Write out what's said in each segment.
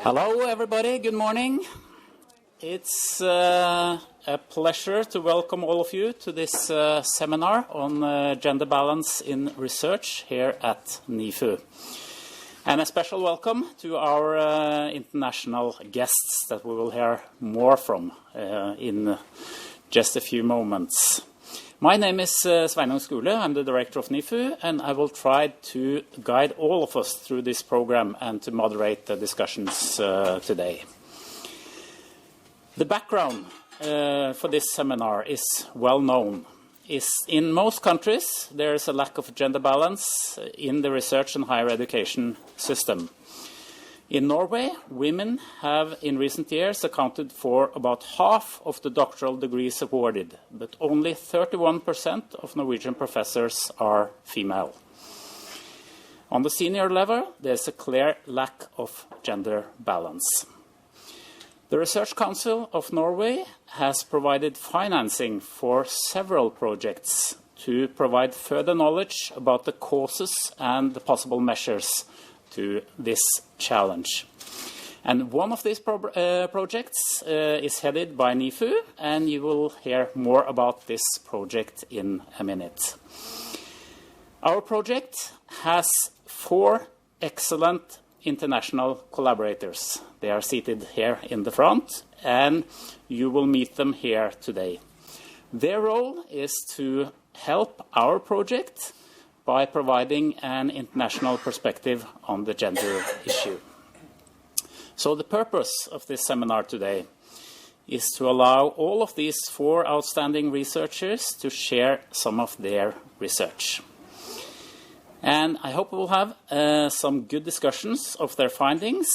Hello everybody, good morning. It's a pleasure to welcome all of you to this seminar on gender balance in research here at NIFU. And a special welcome to our international guests that we will hear more from in just a few moments. My name is Sveinung Skule, I'm the director of NIFU, and I will try to guide all of us through this program and to moderate the discussions today. The background for this seminar is well known. In most countries, there is a lack of gender balance in the research and higher education system. In Norway, women have in recent years accounted for about half of the doctoral degrees awarded, but only 31% of Norwegian professors are female. On the senior level, there's a clear lack of gender balance. The Research Council of Norway has provided financing for several projects to provide further knowledge about the causes and the possible measures to this challenge. And one of these projects is headed by NIFU, and you will hear more about this project in a minute. Our project has 4 excellent international collaborators. They are seated here in the front, and you will meet them here today. Their role is to help our project by providing an international perspective on the gender issue. So the purpose of this seminar today is to allow all of these 4 outstanding researchers to share some of their research. And I hope we'll have some good discussions of their findings,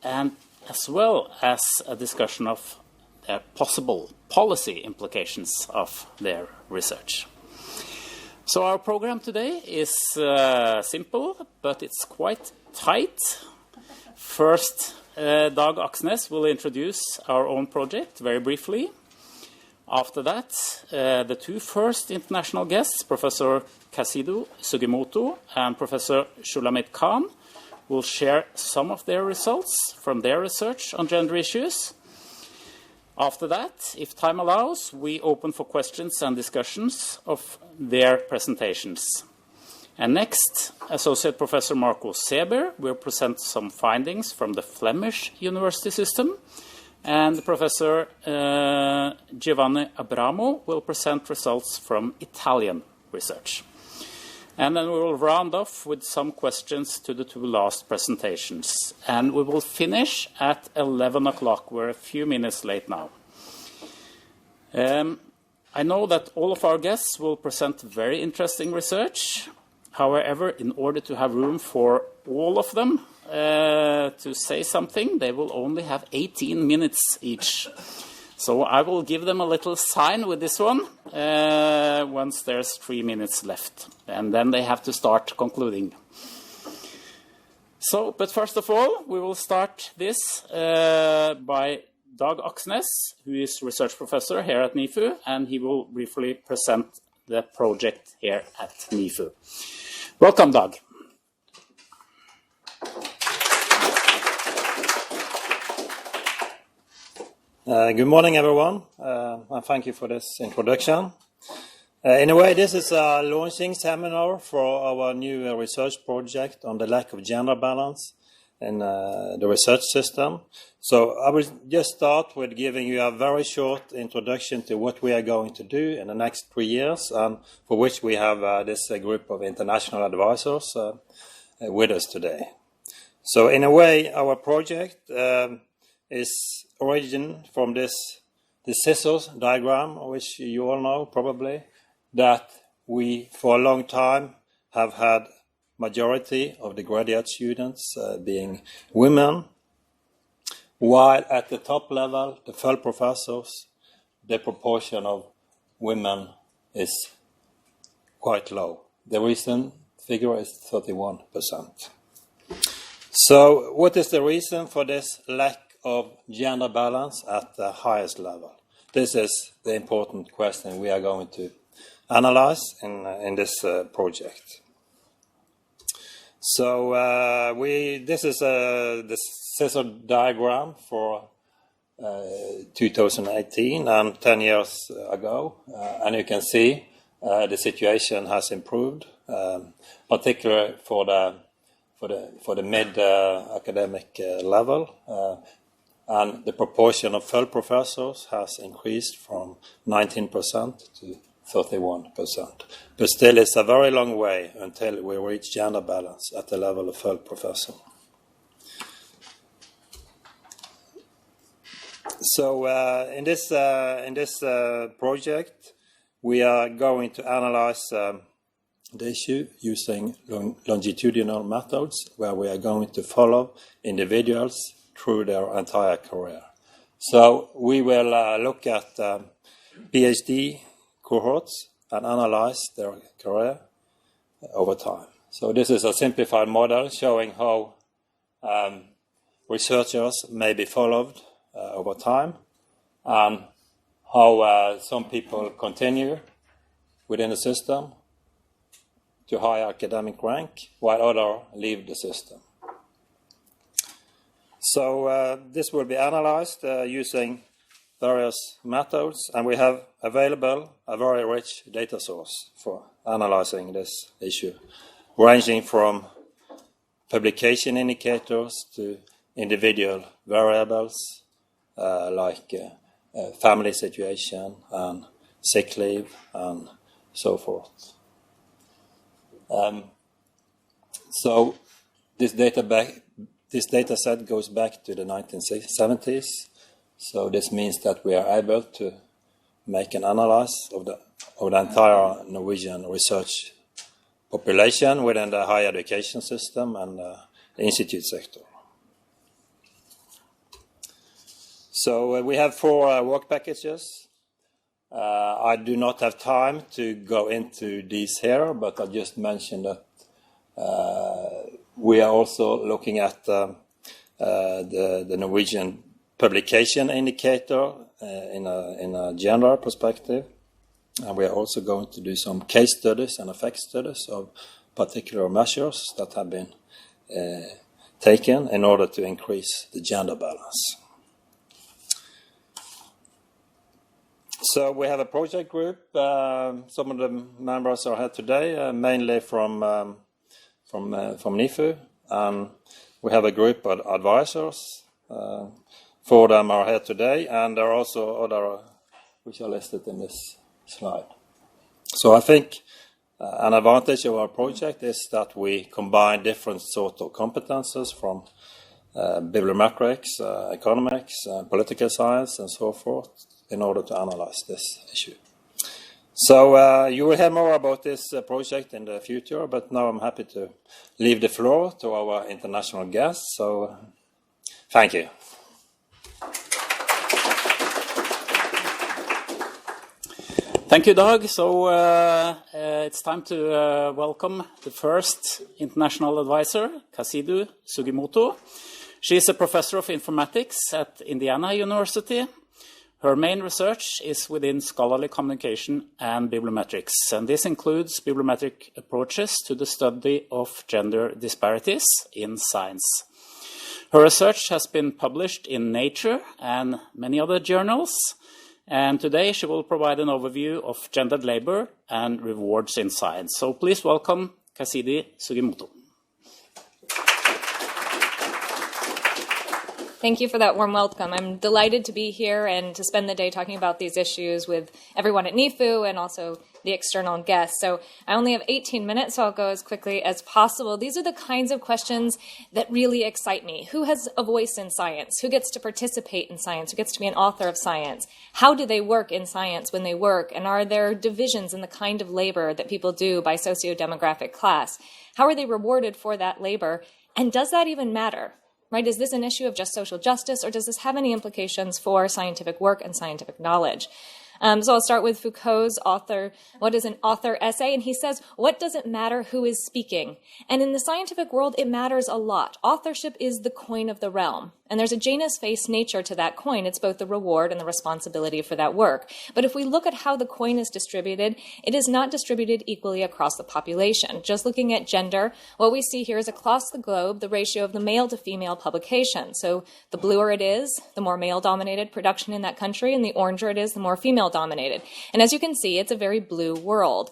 and as well as a discussion of their possible policy implications of their research. So our program today is simple, but it's quite tight. First, Dag Aksnes will introduce our own project very briefly. After that, the 2 first international guests, Professor Cassidy, Sugimoto, and Professor Shulamit Kahn, will share some of their results from their research on gender issues. After that, if time allows, we open for questions and discussions of their presentations. And next, Associate Professor Seeber will present some findings from the Flemish university system, and Professor Giovanni Abramo will present results from Italian research. And then we will round off with some questions to the 2 last presentations. And we will finish at 11 o'clock. We're a few minutes late now. I know that all of our guests will present very interesting research. However, in order to have room for all of them to say something, they will only have 18 minutes each. So I will give them a little sign with this one once there's 3 minutes left. And then they have to start concluding. So, but first of all, we will start this by Dag Aksnes, who is research professor here at NIFU, and he will briefly present the project here at NIFU. Welcome, Dag. Good morning, everyone, and thank you for this introduction. In a way, this is a launching seminar for our new research project on the lack of gender balance in the research system. So I will just start with giving you a very short introduction to what we are going to do in the next 3 years, and for which we have this group of international advisors with us today. So in a way, our project is origin from the scissors diagram, which you all know probably, that we for a long time have had majority of the graduate students being women, while at the top level, the full professors, the proportion of women is quite low. The recent figure is 31%. So what is the reason for this lack of gender balance at the highest level? This is the important question we are going to analyze in this project. So this is the scissor diagram for 2018 and 10 years ago, and you can see the situation has improved, particularly for the mid academic level, and the proportion of full professors has increased from 19% to 31%. But still, it's a very long way until we reach gender balance at the level of full professor. So in this project, we are going to analyze the issue using longitudinal methods, where we are going to follow individuals through their entire career. So we will look at PhD cohorts and analyze their career over time. So this is a simplified model showing how researchers may be followed over time, and how some people continue within the system to higher academic rank, while others leave the system. So this will be analyzed using various methods, and we have available a very rich data source for analyzing this issue, ranging from publication indicators to individual variables like family situation and sick leave and so forth. So this data set goes back to the 1970s. So this means that we are able to make an analysis of the entire Norwegian research population within the higher education system and the institute sector. So we have 4 work packages. I do not have time to go into these here, but I just mentioned that we are also looking at the Norwegian publication indicator in a gender perspective, and we are also going to do some case studies and effect studies of particular measures that have been taken in order to increase the gender balance. So we have a project group. Some of the members are here today, mainly from NIFU, and we have a group of advisors. 4 of them are here today, and there are also other which are listed in this slide. So I think an advantage of our project is that we combine different sort of competences from bibliometrics, economics, political science, and so forth, in order to analyze this issue. So you will hear more about this project in the future, but now I'm happy to leave the floor to our international guests. So thank you. Thank you, Dag. So it's time to welcome the first international advisor, Cassidy Sugimoto. She is a professor of informatics at Indiana University. Her main research is within scholarly communication and bibliometrics, and this includes bibliometric approaches to the study of gender disparities in science. Her research has been published in Nature and many other journals, and today she will provide an overview of gendered labor and rewards in science. So please welcome Cassidy Sugimoto. Thank you for that warm welcome. I'm delighted to be here and to spend the day talking about these issues with everyone at NIFU and also the external guests. So I only have 18 minutes, so I'll go as quickly as possible. These are the kinds of questions that really excite me. Who has a voice in science? Who gets to participate in science? Who gets to be an author of science? How do they work in science when they work? And are there divisions in the kind of labor that people do by socio-demographic class? How are they rewarded for that labor? And does that even matter? Right? Is this an issue of just social justice, or does this have any implications for scientific work and scientific knowledge? So I'll start with Foucault's author, What is an Author essay? And he says, what does it matter who is speaking? And in the scientific world, it matters a lot. Authorship is the coin of the realm. And there's a Janus-faced nature to that coin. It's both the reward and the responsibility for that work. But if we look at how the coin is distributed, it is not distributed equally across the population. Just looking at gender, what we see here is across the globe, the ratio of the male to female publication. So the bluer it is, the more male-dominated production in that country, and the oranger it is, the more female-dominated. And as you can see, it's a very blue world.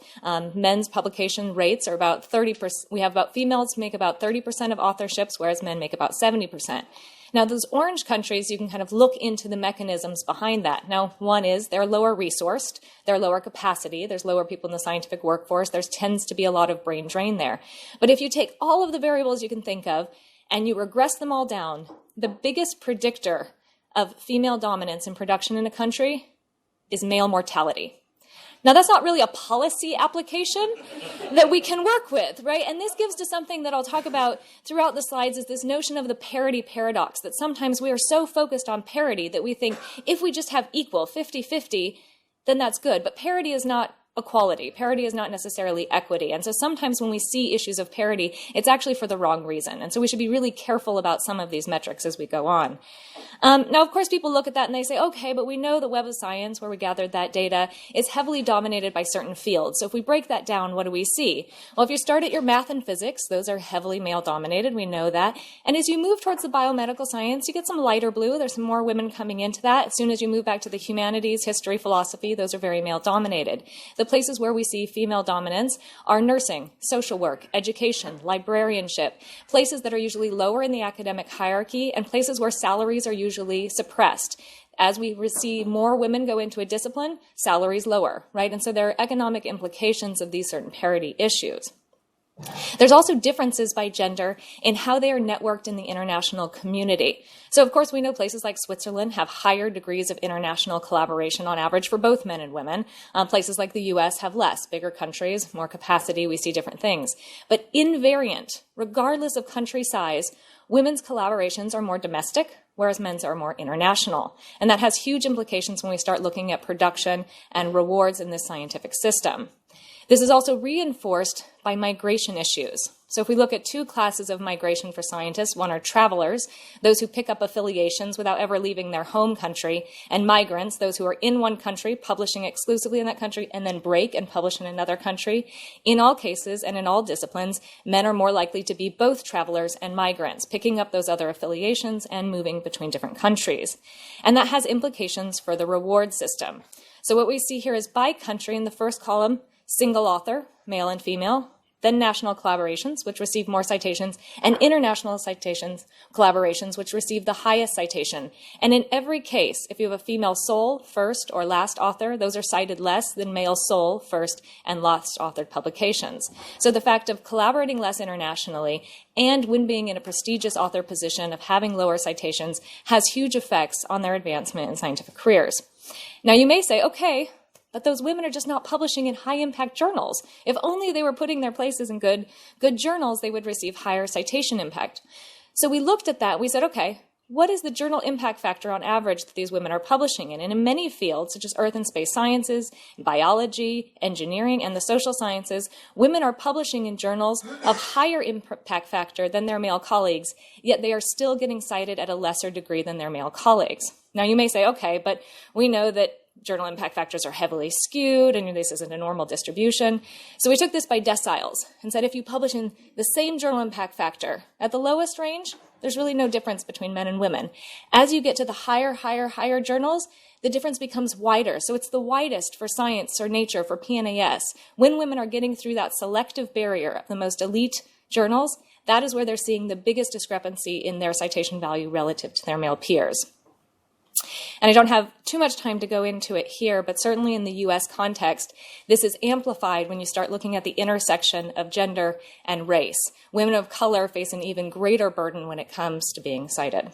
Men's publication rates are about 30%. We have about females make about 30% of authorships, whereas men make about 70%. Now, those orange countries, you can kind of look into the mechanisms behind that. Now, one is they're lower resourced, they're lower capacity, there's lower people in the scientific workforce, there tends to be a lot of brain drain there. But if you take all of the variables you can think of and you regress them all down, the biggest predictor of female dominance in production in a country is male mortality. Now, that's not really a policy application that we can work with, right? And this gives to something that I'll talk about throughout the slides, is this notion of the parity paradox, that sometimes we are so focused on parity that we think if we just have equal 50-50, then that's good. But parity is not equality. Parity is not necessarily equity. And so sometimes when we see issues of parity, it's actually for the wrong reason. And so we should be really careful about some of these metrics as we go on. Now, of course, people look at that and they say, okay, but we know the Web of Science, where we gathered that data, is heavily dominated by certain fields. So if we break that down, what do we see? Well, if you start at your math and physics, those are heavily male-dominated. We know that. And as you move towards the biomedical science, you get some lighter blue. There's some more women coming into that. As soon as you move back to the humanities, history, philosophy, those are very male-dominated. The places where we see female dominance are nursing, social work, education, librarianship, places that are usually lower in the academic hierarchy, and places where salaries are usually suppressed. As we see more women go into a discipline, salaries lower, right? And so there are economic implications of these certain parity issues. There's also differences by gender in how they are networked in the international community. So, of course, we know places like Switzerland have higher degrees of international collaboration on average for both men and women. Places like the US have less. Bigger countries, more capacity, we see different things. But invariant, regardless of country size, women's collaborations are more domestic, whereas men's are more international. And that has huge implications when we start looking at production and rewards in this scientific system. This is also reinforced by migration issues. So if we look at two classes of migration for scientists, one are travelers, those who pick up affiliations without ever leaving their home country, and migrants, those who are in one country, publishing exclusively in that country, and then break and publish in another country. In all cases and in all disciplines, men are more likely to be both travelers and migrants, picking up those other affiliations and moving between different countries. And that has implications for the reward system. So what we see here is by country in the first column, single author, male and female, then national collaborations, which receive more citations, and international collaborations, which receive the highest citation. And in every case, if you have a female sole, first, or last author, those are cited less than male sole, first, and last authored publications. So the fact of collaborating less internationally and when being in a prestigious author position of having lower citations has huge effects on their advancement in scientific careers. Now you may say, okay, but those women are just not publishing in high-impact journals. If only they were putting their places in good journals, they would receive higher citation impact. So we looked at that. We said, okay, what is the journal impact factor on average that these women are publishing in? And in many fields, such as earth and space sciences, biology, engineering, and the social sciences, women are publishing in journals of higher impact factor than their male colleagues, yet they are still getting cited at a lesser degree than their male colleagues. Now, you may say, okay, but we know that journal impact factors are heavily skewed, and this isn't a normal distribution. So we took this by deciles and said if you publish in the same journal impact factor at the lowest range, there's really no difference between men and women. As you get to the higher journals, the difference becomes wider. So it's the widest for science or nature, for PNAS. When women are getting through that selective barrier of the most elite journals, that is where they're seeing the biggest discrepancy in their citation value relative to their male peers. And I don't have too much time to go into it here, but certainly in the US context, this is amplified when you start looking at the intersection of gender and race. Women of color face an even greater burden when it comes to being cited.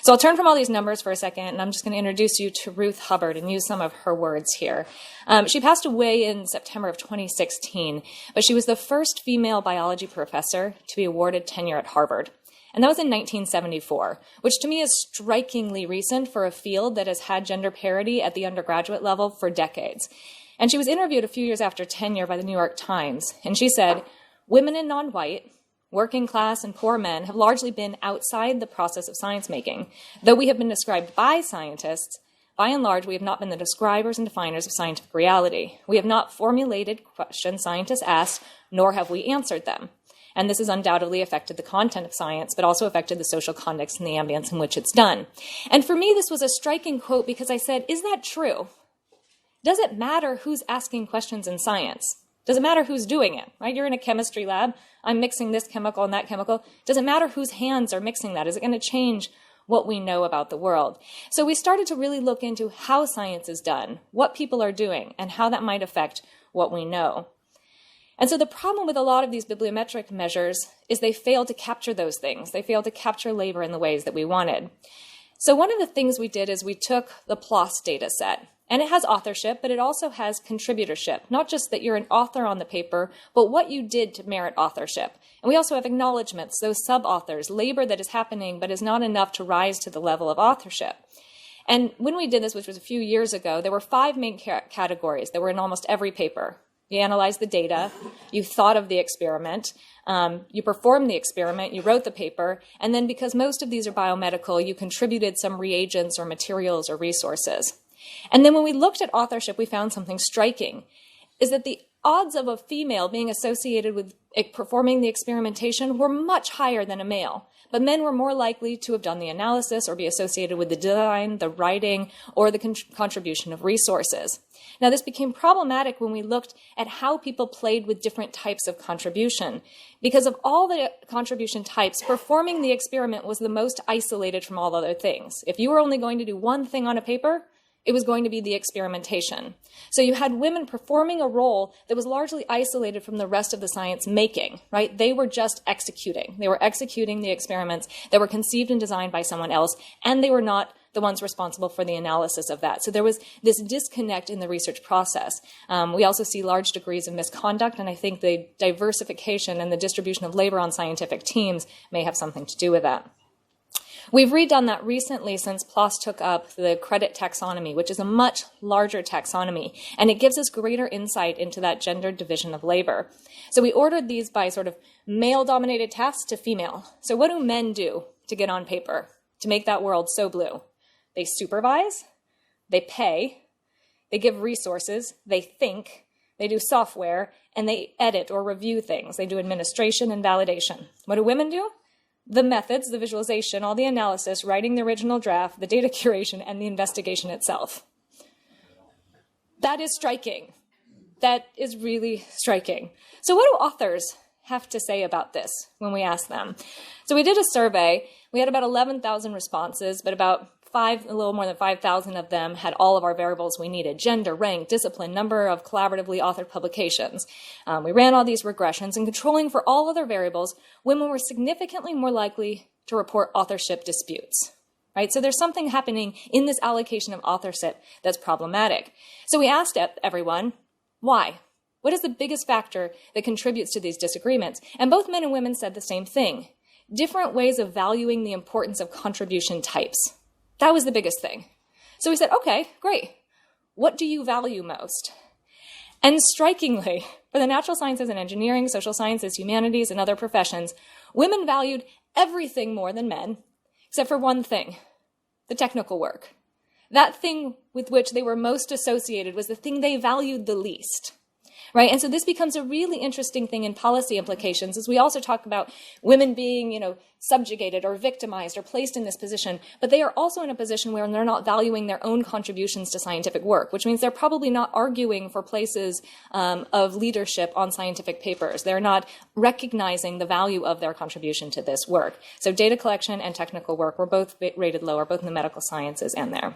So I'll turn from all these numbers for a second, and I'm just going to introduce you to Ruth Hubbard and use some of her words here. She passed away in September of 2016, but she was the first female biology professor to be awarded tenure at Harvard. And that was in 1974, which to me is strikingly recent for a field that has had gender parity at the undergraduate level for decades. And she was interviewed a few years after tenure by the New York Times, and she said, "Women and non-white, working class, and poor men have largely been outside the process of science making. Though we have been described by scientists, by and large, we have not been the describers and definers of scientific reality. We have not formulated questions scientists asked, nor have we answered them. And this has undoubtedly affected the content of science, but also affected the social context and the ambience in which it's done. And for me, this was a striking quote because I said, is that true? Does it matter who's asking questions in science? Does it matter who's doing it? Right? You're in a chemistry lab. I'm mixing this chemical and that chemical. Does it matter whose hands are mixing that? Is it going to change what we know about the world? So we started to really look into how science is done, what people are doing, and how that might affect what we know. And so the problem with a lot of these bibliometric measures is they fail to capture those things. They fail to capture labor in the ways that we wanted. So one of the things we did is we took the PLOS data set. And it has authorship, but it also has contributorship. Not just that you're an author on the paper, but what you did to merit authorship. And we also have acknowledgments, those sub-authors, labor that is happening but is not enough to rise to the level of authorship. And when we did this, which was a few years ago, there were 5 main categories that were in almost every paper. You analyzed the data, you thought of the experiment, you performed the experiment, you wrote the paper, and then because most of these are biomedical, you contributed some reagents or materials or resources. And then when we looked at authorship, we found something striking, is that the odds of a female being associated with performing the experimentation were much higher than a male. But men were more likely to have done the analysis or be associated with the design, the writing, or the contribution of resources. Now, this became problematic when we looked at how people played with different types of contribution. Because of all the contribution types, performing the experiment was the most isolated from all other things. If you were only going to do one thing on a paper, it was going to be the experimentation. So you had women performing a role that was largely isolated from the rest of the science making, right? They were just executing. They were executing the experiments that were conceived and designed by someone else, and they were not the ones responsible for the analysis of that. So there was this disconnect in the research process. We also see large degrees of misconduct, and I think the diversification and the distribution of labor on scientific teams may have something to do with that. We've redone that recently since PLOS took up the credit taxonomy, which is a much larger taxonomy, and it gives us greater insight into that gender division of labor. So we ordered these by sort of male-dominated tasks to female. So what do men do to get on paper, to make that world so blue? They supervise, they pay, they give resources, they think, they do software, and they edit or review things. They do administration and validation. What do women do? The methods, the visualization, all the analysis, writing the original draft, the data curation, and the investigation itself. That is striking. That is really striking. So what do authors have to say about this when we ask them? So we did a survey. We had about 11,000 responses, but about a little more than 5,000 of them had all of our variables we needed: gender, rank, discipline, number of collaboratively authored publications. We ran all these regressions, and controlling for all other variables, women were significantly more likely to report authorship disputes. Right? So there's something happening in this allocation of authorship that's problematic. So we asked everyone, why? What is the biggest factor that contributes to these disagreements? And both men and women said the same thing: different ways of valuing the importance of contribution types. That was the biggest thing. So we said, okay, great. What do you value most? And strikingly, for the natural sciences and engineering, social sciences, humanities, and other professions, women valued everything more than men, except for one thing: the technical work. That thing with which they were most associated was the thing they valued the least. Right? And so this becomes a really interesting thing in policy implications, as we also talk about women being, subjugated or victimized or placed in this position, but they are also in a position where they're not valuing their own contributions to scientific work, which means they're probably not arguing for places of leadership on scientific papers. They're not recognizing the value of their contribution to this work. So data collection and technical work were both rated lower, both in the medical sciences and there.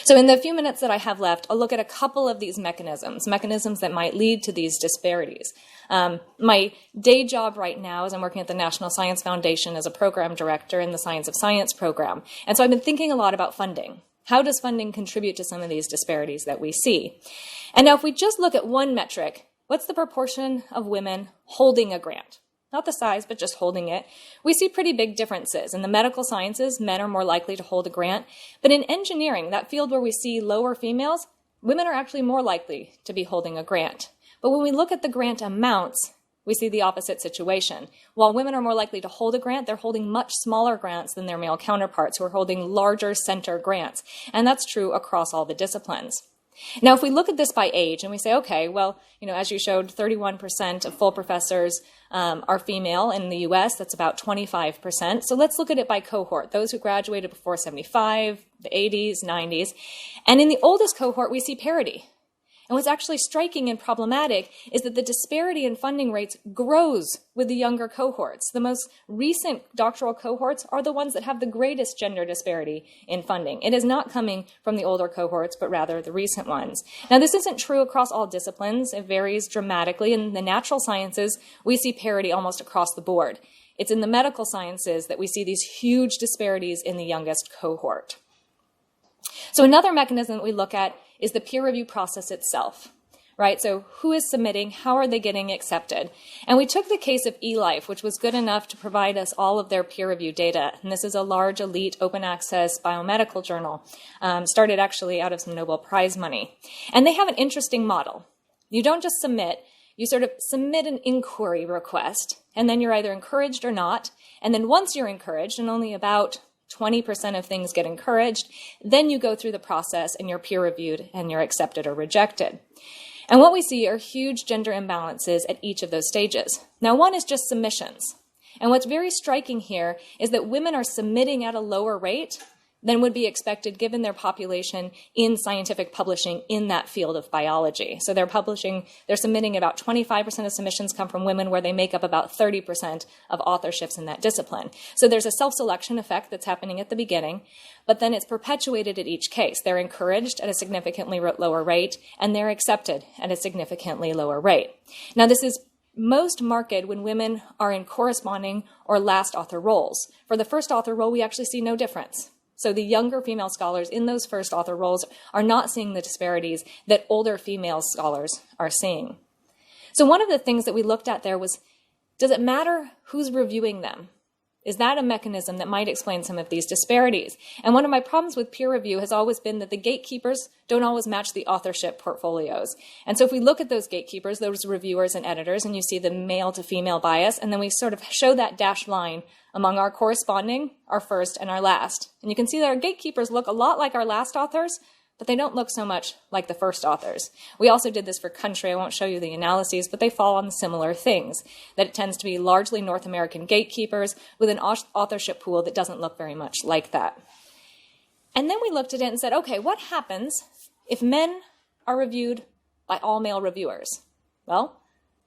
So in the few minutes that I have left, I'll look at a couple of these mechanisms that might lead to these disparities. My day job right now is I'm working at the National Science Foundation as a program director in the Science of Science program. And so I've been thinking a lot about funding. How does funding contribute to some of these disparities that we see? And now if we just look at one metric, what's the proportion of women holding a grant? Not the size, but just holding it. We see pretty big differences. In the medical sciences, men are more likely to hold a grant. But in engineering, that field where we see lower females, women are actually more likely to be holding a grant. But when we look at the grant amounts, we see the opposite situation. While women are more likely to hold a grant, they're holding much smaller grants than their male counterparts who are holding larger center grants. And that's true across all the disciplines. Now, if we look at this by age and we say, okay, well, as you showed, 31% of full professors are female in the US. That's about 25%. So let's look at it by cohort, those who graduated before 75, the 80s, 90s. And in the oldest cohort, we see parity. And what's actually striking and problematic is that the disparity in funding rates grows with the younger cohorts. The most recent doctoral cohorts are the ones that have the greatest gender disparity in funding. It is not coming from the older cohorts, but rather the recent ones. Now, this isn't true across all disciplines. It varies dramatically. In the natural sciences, we see parity almost across the board. It's in the medical sciences that we see these huge disparities in the youngest cohort. So another mechanism that we look at is the peer review process itself, right? So who is submitting? How are they getting accepted? And we took the case of eLife, which was good enough to provide us all of their peer review data. And this is a large, elite, open access biomedical journal, started actually out of some Nobel Prize money. And they have an interesting model. You don't just submit, you sort of submit an inquiry request, and then you're either encouraged or not. And then once you're encouraged, and only about 20% of things get encouraged, then you go through the process and you're peer reviewed and you're accepted or rejected. And what we see are huge gender imbalances at each of those stages. Now, one is just submissions. And what's very striking here is that women are submitting at a lower rate than would be expected given their population in scientific publishing in that field of biology. So they're submitting about 25% of submissions come from women, where they make up about 30% of authorships in that discipline. So there's a self-selection effect that's happening at the beginning, but then it's perpetuated at each case. They're encouraged at a significantly lower rate, and they're accepted at a significantly lower rate. Now, this is most marked when women are in corresponding or last author roles. For the first author role, we actually see no difference. So the younger female scholars in those first author roles are not seeing the disparities that older female scholars are seeing. So one of the things that we looked at there was, does it matter who's reviewing them? Is that a mechanism that might explain some of these disparities? And one of my problems with peer review has always been that the gatekeepers don't always match the authorship portfolios. And so if we look at those gatekeepers, those reviewers and editors, and you see the male to female bias, and then we sort of show that dashed line among our corresponding, our first, and our last. And you can see that our gatekeepers look a lot like our last authors, but they don't look so much like the first authors. We also did this for country. I won't show you the analyses, but they fall on similar things, that it tends to be largely North American gatekeepers with an authorship pool that doesn't look very much like that. And then we looked at it and said, okay, what happens if men are reviewed by all male reviewers? Well,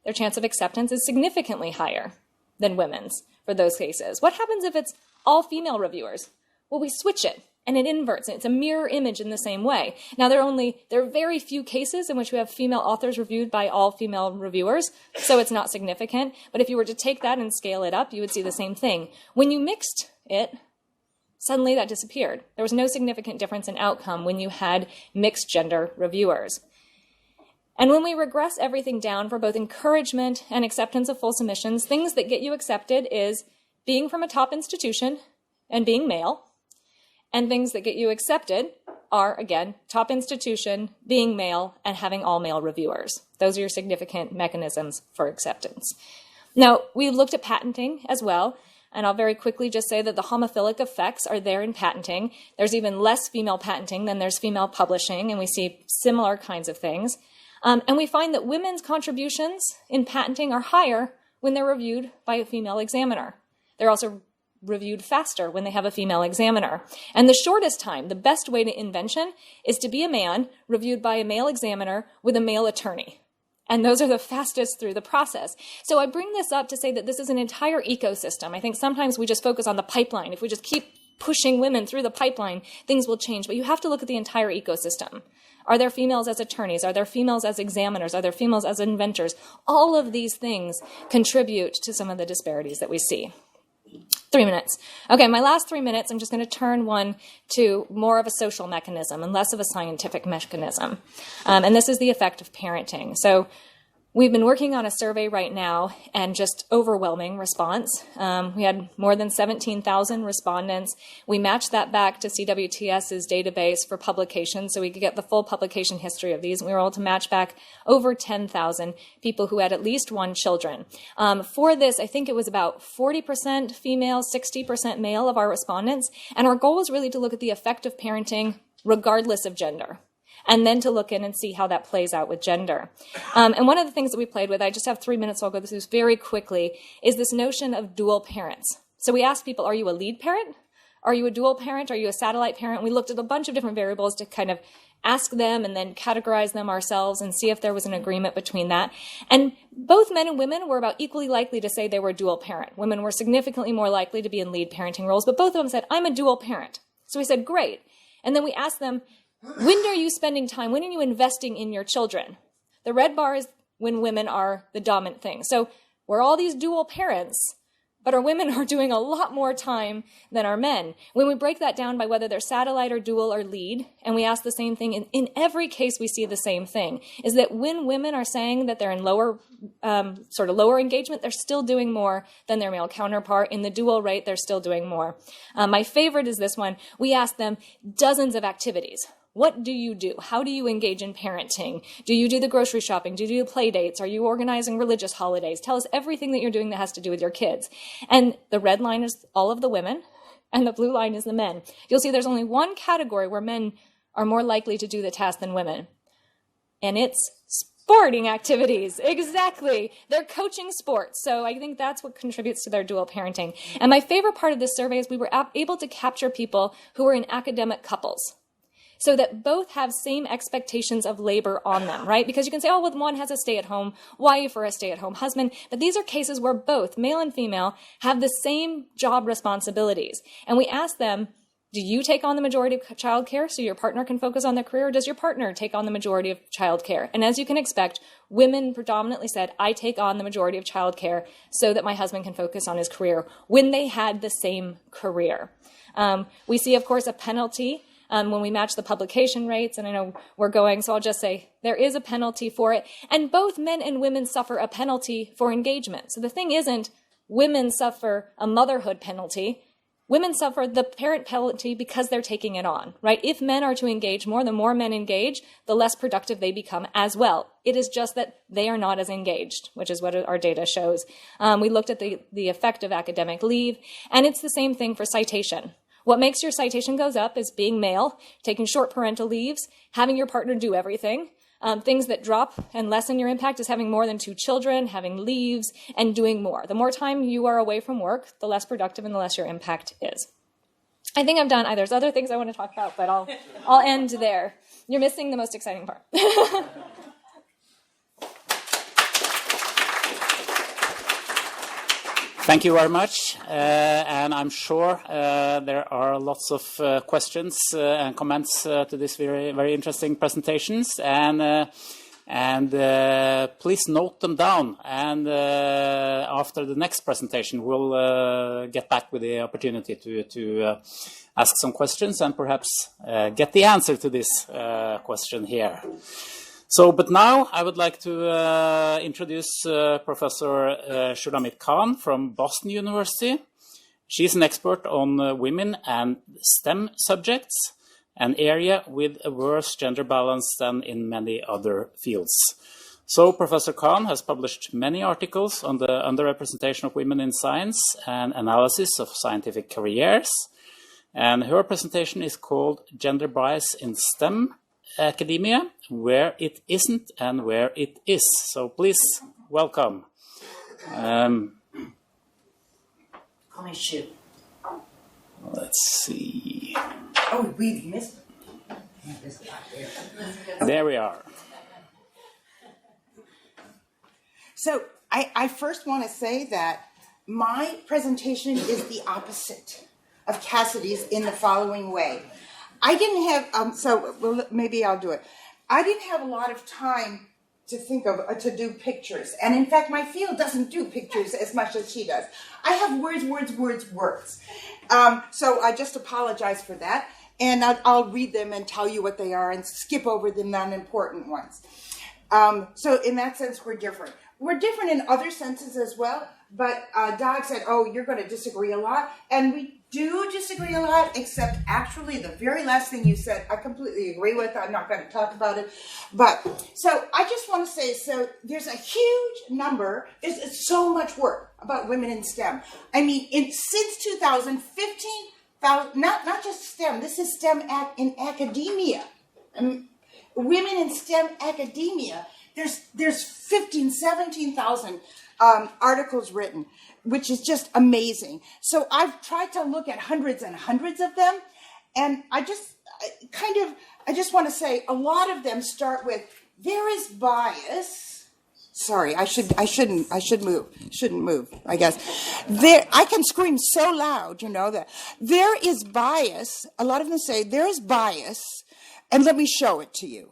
their chance of acceptance is significantly higher than women's for those cases. What happens if it's all female reviewers? Well, we switch it. And it inverts it. It's a mirror image in the same way. Now, there are very few cases in which we have female authors reviewed by all female reviewers, so it's not significant. But if you were to take that and scale it up, you would see the same thing. When you mixed it, suddenly that disappeared. There was no significant difference in outcome when you had mixed gender reviewers. And when we regress everything down for both encouragement and acceptance of full submissions, things that get you accepted is being from a top institution and being male. And things that get you accepted are, again, top institution, being male, and having all male reviewers. Those are your significant mechanisms for acceptance. Now, we've looked at patenting as well, and I'll very quickly just say that the homophilic effects are there in patenting. There's even less female patenting than there's female publishing, and we see similar kinds of things. And we find that women's contributions in patenting are higher when they're reviewed by a female examiner. They're also reviewed faster when they have a female examiner. And the shortest time, the best way to invention, is to be a man reviewed by a male examiner with a male attorney. And those are the fastest through the process. So I bring this up to say that this is an entire ecosystem. I think sometimes we just focus on the pipeline. If we just keep pushing women through the pipeline, things will change. But you have to look at the entire ecosystem. Are there females as attorneys? Are there females as examiners? Are there females as inventors? All of these things contribute to some of the disparities that we see. 3 minutes. Okay, my last 3 minutes, I'm just going to turn one to more of a social mechanism and less of a scientific mechanism. And this is the effect of parenting. So We've been working on a survey right now and just overwhelming response. We had more than 17,000 respondents. We matched that back to CWTS's database for publication so we could get the full publication history of these. And we were able to match back over 10,000 people who had at least one children. For this, I think it was about 40% female, 60% male of our respondents. And our goal was really to look at the effect of parenting regardless of gender, and then to look in and see how that plays out with gender. And one of the things that we played with, I just have 3 minutes, so I'll go through this very quickly, is this notion of dual parents. So we asked people, are you a lead parent? Are you a dual parent? Are you a satellite parent? We looked at a bunch of different variables to kind of ask them and then categorize them ourselves and see if there was an agreement between that. And both men and women were about equally likely to say they were a dual parent. Women were significantly more likely to be in lead parenting roles, but both of them said, I'm a dual parent. So we said, great. And then we asked them, when are you spending time? When are you investing in your children? The red bar is when women are the dominant thing. So we're all these dual parents, but our women are doing a lot more time than our men. When we break that down by whether they're satellite or dual or lead, and we ask the same thing, in every case we see the same thing, is that when women are saying that they're in lower engagement, they're still doing more than their male counterpart. In the dual rate, they're still doing more. My favorite is this one. We ask them dozens of activities. What do you do? How do you engage in parenting? Do you do the grocery shopping? Do you do play dates? Are you organizing religious holidays? Tell us everything that you're doing that has to do with your kids. And the red line is all of the women, and the blue line is the men. You'll see there's only one category where men are more likely to do the task than women, and it's sporting activities. Exactly. They're coaching sports. So I think that's what contributes to their dual parenting. And my favorite part of this survey is we were able to capture people who were in academic couples, so that both have same expectations of labor on them, right? Because you can say, oh, well, one has a stay-at-home wife or a stay-at-home husband, but these are cases where both, male and female, have the same job responsibilities. And we ask them, do you take on the majority of childcare so your partner can focus on their career, or does your partner take on the majority of childcare? And as you can expect, women predominantly said, I take on the majority of childcare so that my husband can focus on his career, when they had the same career. We see, of course, a penalty when we match the publication rates, and I know we're going, so I'll just say there is a penalty for it. And both men and women suffer a penalty for engagement. So the thing isn't women suffer a motherhood penalty. Women suffer the parent penalty because they're taking it on, right? If men are to engage more, the more men engage, the less productive they become as well. It is just that they are not as engaged, which is what our data shows. We looked at the effect of academic leave, and it's the same thing for citation. What makes your citation goes up is being male, taking short parental leaves, having your partner do everything. Things that drop and lessen your impact is having more than 2 children, having leaves, and doing more. The more time you are away from work, the less productive and the less your impact is. I think I'm done. There's other things I want to talk about, but I'll end there. You're missing the most exciting part. Thank you very much, and I'm sure there are lots of questions and comments to this very, very interesting presentations, and please note them down, and after the next presentation we'll get back with the opportunity to ask some questions and perhaps get the answer to this question here. So, but now I would like to introduce Professor Shulamit Kahn from Boston University. She's an expert on women and STEM subjects, an area with a worse gender balance than in many other fields. So, Professor Kahn has published many articles on the underrepresentation of women in science and analysis of scientific careers. And her presentation is called Gender Bias in STEM Academia, Where It Isn't and Where It Is. So please welcome. Let's see. Oh, we missed it. There we are. So I first want to say that my presentation is the opposite of Cassidy's in the following way. I didn't have, maybe I'll do it. I didn't have a lot of time to think of, to do pictures. And in fact, my field doesn't do pictures as much as she does. I have words. So I just apologize for that. And I'll read them and tell you what they are and skip over the non-important ones. So in that sense, we're different. We're different in other senses as well, but Doug said, oh, you're going to disagree a lot. And we do disagree a lot, except actually the very last thing you said, I completely agree with. I'm not going to talk about it. But so I just want to say, so there's a huge number, there's so much work about women in STEM. I mean, since 2015, not just STEM, this is STEM in academia. Women in STEM academia, there's 17,000 articles written, which is just amazing. So I've tried to look at hundreds and hundreds of them, and I just want to say a lot of them start with there is bias. Sorry, shouldn't move, I guess. I can scream so loud, that there is bias. A lot of them say there is bias, and let me show it to you.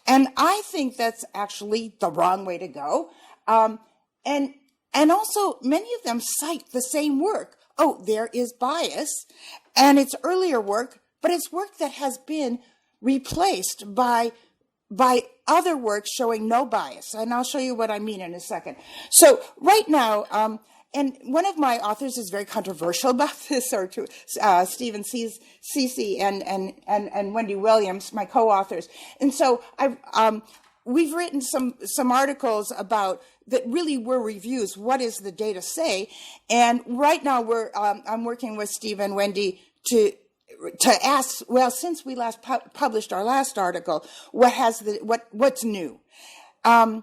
And I think that's actually the wrong way to go. And also, many of them cite the same work. Oh, there is bias, and it's earlier work, but it's work that has been replaced by other work showing no bias. And I'll show you what I mean in a second. So right now, and one of my authors is very controversial about this, or to Stephen Cece and Wendy Williams, my co-authors. And so we've written some articles about that really were reviews. What does the data say? And right now I'm working with Steve and Wendy to ask, well, since we last published our last article, what's new? And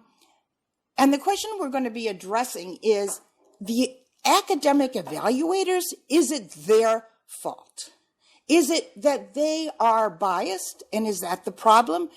the question we're going to be addressing is the academic evaluators, is it their fault? Is it that they are biased, and is that the problem?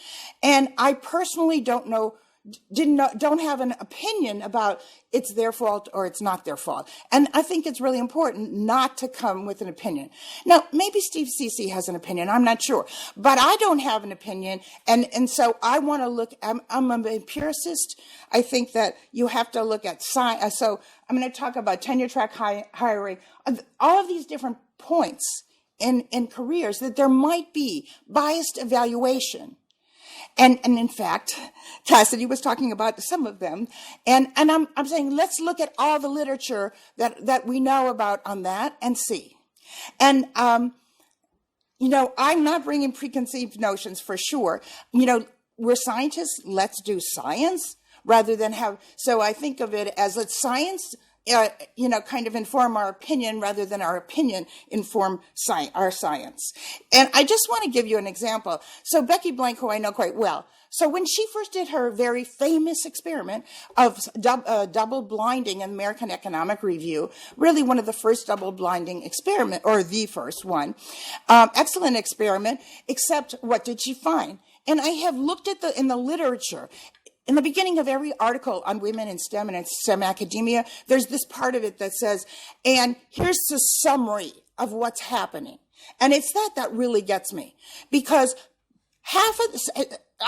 And I personally don't have an opinion about it's their fault or it's not their fault. And I think it's really important not to come with an opinion. Now, maybe Steve Cece has an opinion, I'm not sure, but I don't have an opinion. And so I want to look, I'm an empiricist. I think that you have to look at science. So I'm going to talk about tenure track hiring, all of these different points in careers that there might be biased evaluation. And in fact, Cassidy was talking about some of them. And I'm saying, let's look at all the literature that we know about on that and see. And, I'm not bringing preconceived notions for sure. We're scientists, let's do science rather than so I think of it as let's science, kind of inform our opinion rather than our opinion inform our science. And I just want to give you an example. So Becky Blank, who I know quite well, so when she first did her very famous experiment of double blinding in American Economic Review, really one of the first double blinding experiment, or the first one, excellent experiment, except what did she find? And I have looked at in the literature. In the beginning of every article on women in STEM and in STEM academia, there's this part of it that says, and here's the summary of what's happening. And it's that really gets me. Because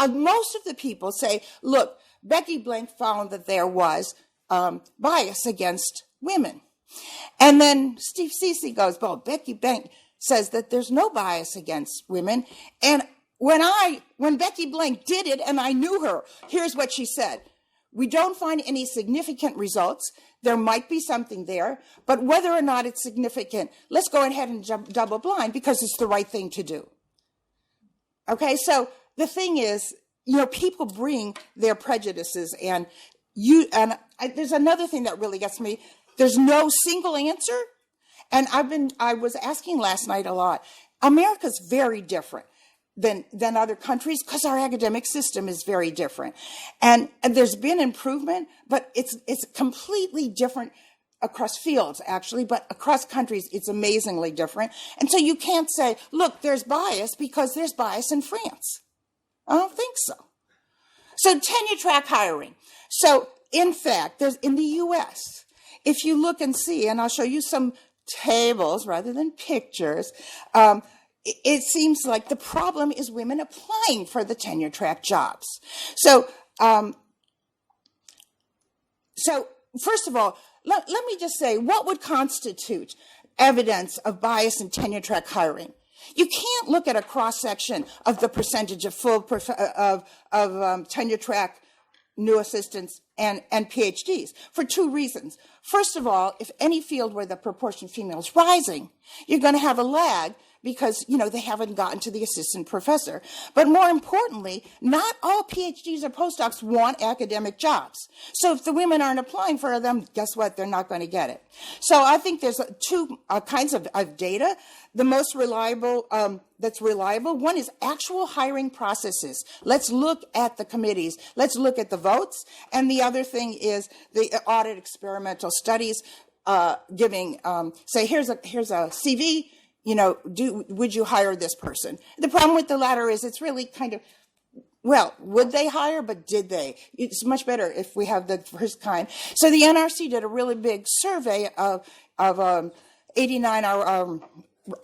most of the people say, look, Becky Blank found that there was bias against women. And then Steve Cece goes, well, Becky Blank says that there's no bias against women. And when Becky Blank did it and I knew her, here's what she said. We don't find any significant results. There might be something there, but whether or not it's significant, let's go ahead and double blind because it's the right thing to do. Okay, so the thing is, people bring their prejudices there's another thing that really gets me. There's no single answer. And I was asking last night a lot. America's very different than other countries because our academic system is very different. And there's been improvement, but it's completely different across fields, actually, but across countries, it's amazingly different. And so you can't say, look, there's bias because there's bias in France. I don't think so. So tenure track hiring. So in fact, there's in the US, if you look and see, and I'll show you some tables rather than pictures, it seems like the problem is women applying for the tenure track jobs. So first of all, let me just say, what would constitute evidence of bias in tenure track hiring? You can't look at a cross-section of the percentage of tenure track new assistants and PhDs for two reasons. First of all, if any field where the proportion of female is rising, you're going to have a lag because, they haven't gotten to the assistant professor. But more importantly, not all PhDs or postdocs want academic jobs. So if the women aren't applying for them, guess what? They're not going to get it. So I think there's two kinds of data. The most reliable, that's reliable, one is actual hiring processes. Let's look at the committees. Let's look at the votes. And the other thing is the audit experimental studies giving, say, here's a CV. Would you hire this person? The problem with the latter is it's really kind of, well, would they hire, but did they? It's much better if we have the first kind. So the NRC did a really big survey of 89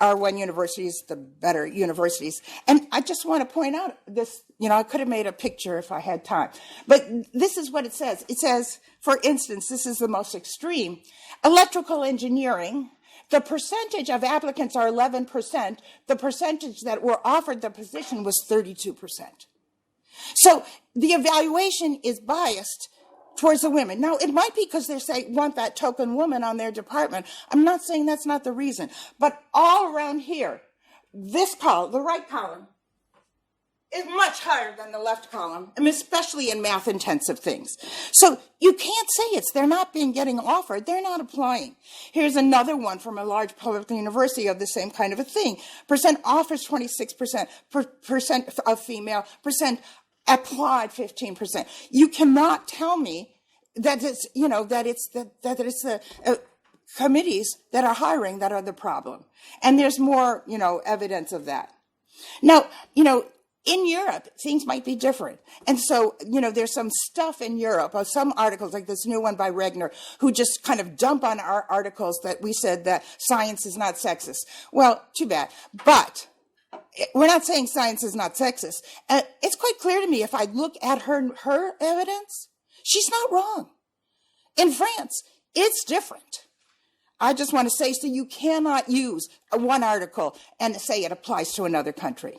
R1 universities, the better universities. And I just want to point out this, I could have made a picture if I had time. But this is what it says. It says, for instance, this is the most extreme. Electrical engineering, the percentage of applicants are 11%. The percentage that were offered the position was 32%. So the evaluation is biased towards the women. Now, it might be because they want that token woman on their department. I'm not saying that's not the reason. But all around here, this column, the right column, is much higher than the left column, and especially in math-intensive things. So you can't say they're not getting offered. They're not applying. Here's another one from a large public university of the same kind of a thing. Percent offers 26%, percent of female, percent applied 15%. You cannot tell me that it's, that it's the committees that are hiring that are the problem. And there's more, evidence of that. Now, in Europe, things might be different. And so, there's some stuff in Europe, or some articles like this new one by Regner, who just kind of dump on our articles that we said that science is not sexist. Well, too bad. But we're not saying science is not sexist. It's quite clear to me if I look at her evidence, she's not wrong. In France, it's different. I just want to say, so you cannot use one article and say it applies to another country.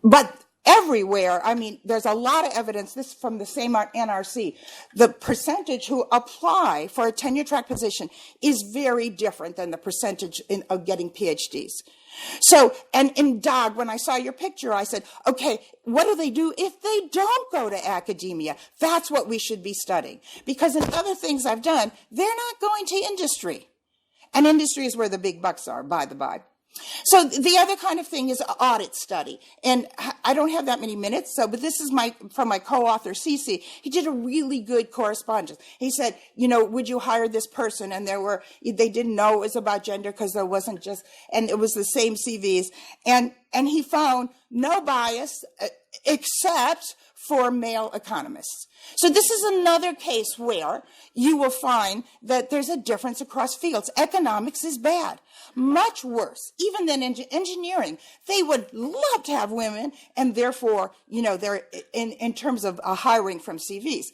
But everywhere, there's a lot of evidence, this from the same NRC, the percentage who apply for a tenure track position is very different than the percentage of getting PhDs. So, and in DOG, when I saw your picture, I said, okay, what do they do if they don't go to academia? That's what we should be studying. Because in other things I've done, they're not going to industry. And industry is where the big bucks are, by the by. So the other kind of thing is audit study. And I don't have that many minutes, but this is from my co-author, Cece. He did a really good correspondence. He said, would you hire this person? And they didn't know it was about gender because there wasn't and it was the same CVs. And he found no bias except for male economists. So this is another case where you will find that there's a difference across fields. Economics is bad, much worse, even than engineering. They would love to have women, and therefore, they're in terms of hiring from CVs.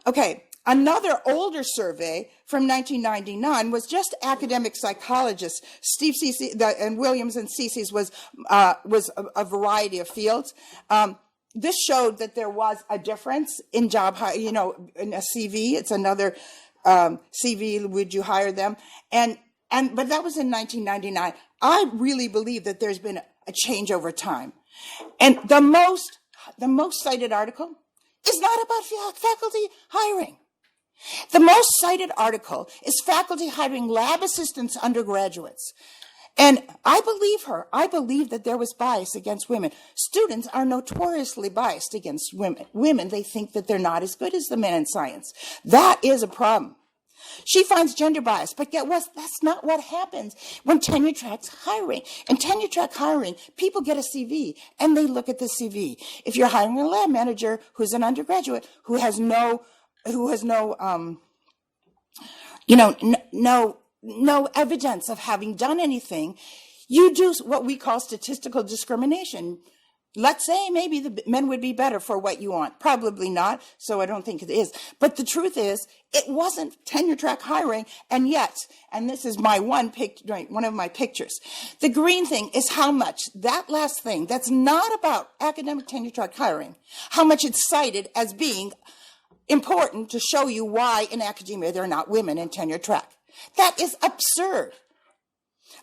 Okay, another older survey from 1999 was just academic psychologists. Steve Cece and Williams and Cece's was a variety of fields. This showed that there was a difference in job, in a CV. It's another CV. Would you hire them? But that was in 1999. I really believe that there's been a change over time. And the most cited article is not about faculty hiring. The most cited article is faculty hiring lab assistants, undergraduates. And I believe her. I believe that there was bias against women. Students are notoriously biased against women. Women, they think that they're not as good as the men in science. That is a problem. She finds gender bias, but get what? That's not what happens when tenure track's hiring. In tenure track hiring, people get a CV and they look at the CV. If you're hiring a lab manager who's an undergraduate who has no evidence of having done anything, you do what we call statistical discrimination. let's say maybe the men would be better for what you want. Probably not, so I don't think it is. But the truth is, it wasn't tenure track hiring, and yet, and this is my one of my pictures, the green thing is how much, that last thing, that's not about academic tenure track hiring, how much it's cited as being important to show you why in academia there are not women in tenure track. That is absurd.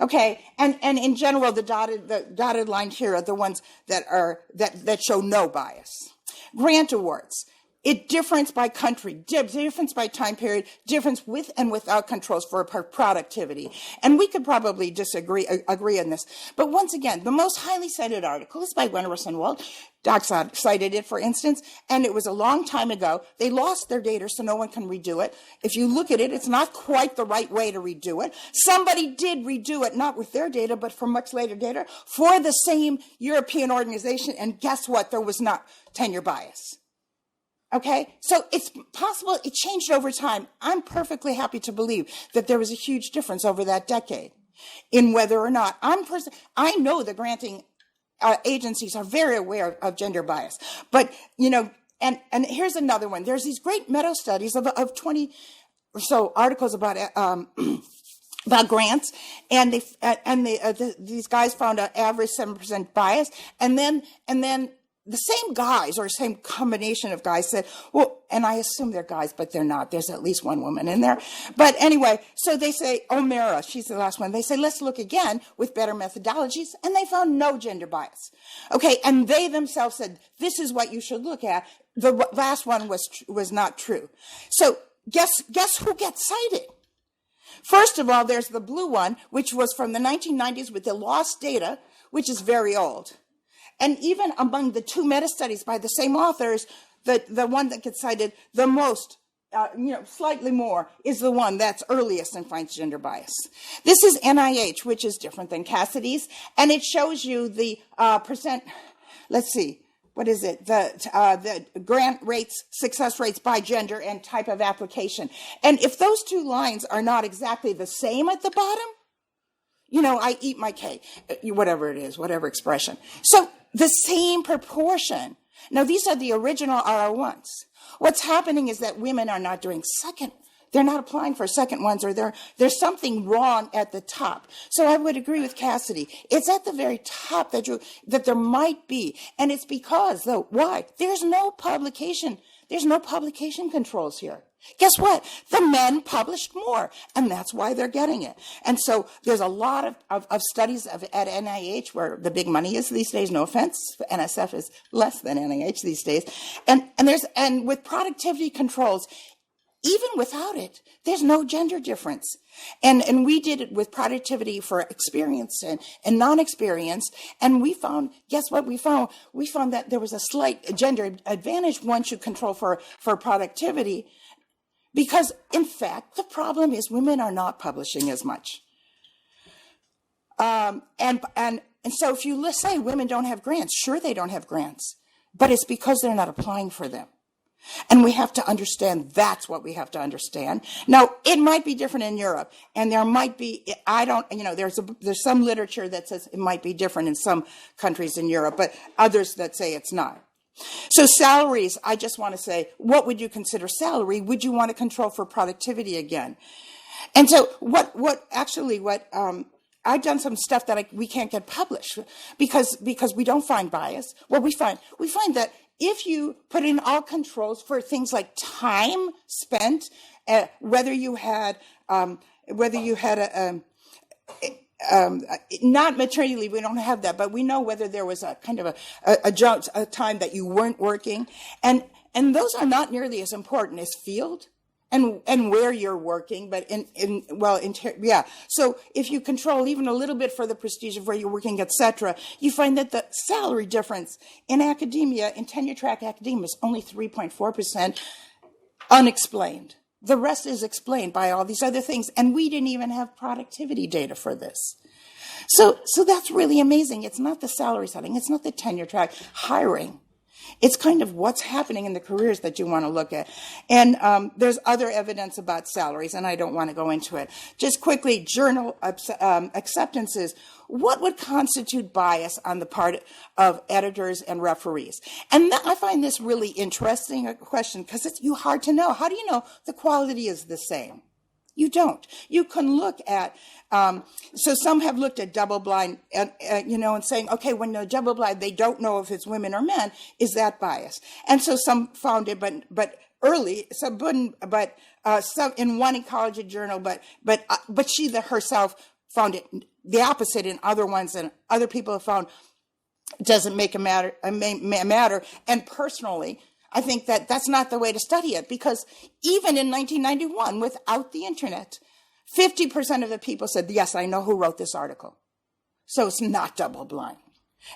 Okay, and in general, the dotted line here are the ones that show no bias. Grant awards. It difference by country, difference by time period, difference with and without controls for productivity. And we could probably agree on this. But once again, the most highly cited article is by Wennerus and Wald. Doc cited it, for instance, and it was a long time ago. They lost their data, so no one can redo it. If you look at it, it's not quite the right way to redo it. Somebody did redo it, not with their data, but from much later data, for the same European organization, and guess what? There was not tenure bias. Okay, so it's possible it changed over time. I'm perfectly happy to believe that there was a huge difference over that decade in whether or not I know the granting agencies are very aware of gender bias, but and here's another one. There's these great meta studies of 20 or so articles about about grants, and these guys found an average 7% bias, and then the same guys or same combination of guys said, well, and I assume they're guys, but they're not. There's at least one woman in there. But anyway, so they say, O'Mara, she's the last one. They say, let's look again with better methodologies. And they found no gender bias. Okay, and they themselves said, this is what you should look at. The last one was not true. So guess who gets cited? First of all, there's the blue one, which was from the 1990s with the lost data, which is very old. And even among the two meta-studies by the same authors, the one that gets cited the most, slightly more, is the one that's earliest and finds gender bias. This is NIH, which is different than Cassidy's, and it shows you the percent, let's see, what is it? The grant rates, success rates by gender and type of application. And if those two lines are not exactly the same at the bottom, I eat my cake, whatever it is, whatever expression. So the same proportion. Now, these are the original RR1s. What's happening is that women are not doing they're not applying for second ones, or there's something wrong at the top. So I would agree with Cassidy. It's at the very top that there might be. And it's because, though, why? There's no publication controls here. Guess what? The men published more, and that's why they're getting it. And so there's a lot of studies at NIH where the big money is these days. No offense, NSF is less than NIH these days. And with productivity controls, even without it, there's no gender difference. And we did it with productivity for experienced and non-experienced. And we found, guess what we found? We found that there was a slight gender advantage once you control for productivity. Because, in fact, the problem is women are not publishing as much. And so if you say women don't have grants, sure they don't have grants, but it's because they're not applying for them. And we have to understand that's what we have to understand. Now, it might be different in Europe, and there might be, there's some literature that says it might be different in some countries in Europe, but others that say it's not. So salaries, I just want to say, what would you consider salary? Would you want to control for productivity again? And so I've done some stuff that we can't get published because we don't find bias. Well, we find that if you put in all controls for things like time spent, whether you had not maternity leave, we don't have that, but we know whether there was a kind of a time that you weren't working, and those are not nearly as important as field and where you're working, but So if you control even a little bit for the prestige of where you're working, etc., you find that the salary difference in academia, in tenure track academia, is only 3.4% unexplained. The rest is explained by all these other things, and we didn't even have productivity data for this. So that's really amazing. It's not the salary setting. It's not the tenure track hiring. It's kind of what's happening in the careers that you want to look at. And there's other evidence about salaries, and I don't want to go into it. Just quickly, journal acceptances. What would constitute bias on the part of editors and referees? And I find this really interesting a question because it's hard to know. How do you know the quality is the same? You don't. You can look at, so some have looked at double blind, and saying, okay, when they're double blind, they don't know if it's women or men. Is that bias? And so some found it, but early, some in one ecology journal, but she herself found it the opposite in other ones, and other people have found it doesn't make a matter. And personally, I think that that's not the way to study it, because even in 1991, without the internet, 50% of the people said, yes, I know who wrote this article. So it's not double blind.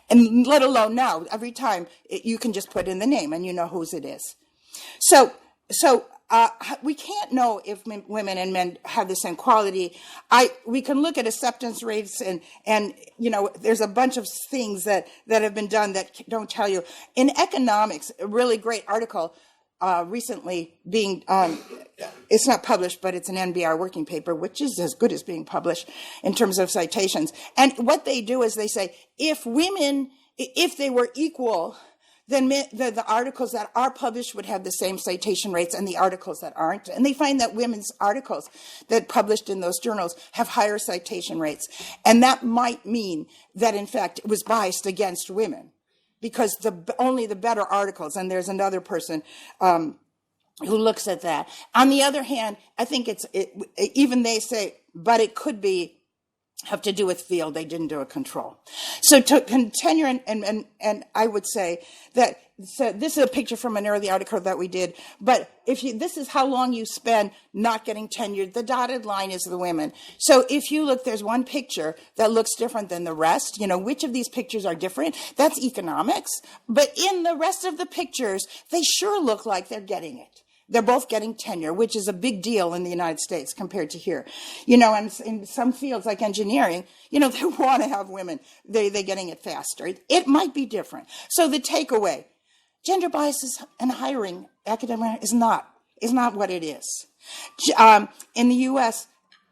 And let alone now, every time you can just put in the name and you know whose it is. So we can't know if women and men have the same quality. We can look at acceptance rates and there's a bunch of things that have been done that don't tell you. In economics, a really great article recently being, it's not published, but it's an NBR working paper, which is as good as being published in terms of citations. And what they do is they say, if they were equal, then the articles that are published would have the same citation rates and the articles that aren't. And they find that women's articles that published in those journals have higher citation rates. And that might mean that, in fact, it was biased against women, because only the better articles, and there's another person who looks at that. On the other hand, I think even they say, but it could have to do with field. They didn't do a control. So tenure, and I would say that, so this is a picture from an early article that we did, but this is how long you spend not getting tenured. The dotted line is the women. So if you look, there's one picture that looks different than the rest. Which of these pictures are different? That's economics. But in the rest of the pictures, they sure look like they're getting it. They're both getting tenure, which is a big deal in the United States compared to here. And in some fields like engineering, they want to have women. They're getting it faster. It might be different. So the takeaway, gender biases in hiring academic is not what it is. In the U.S.,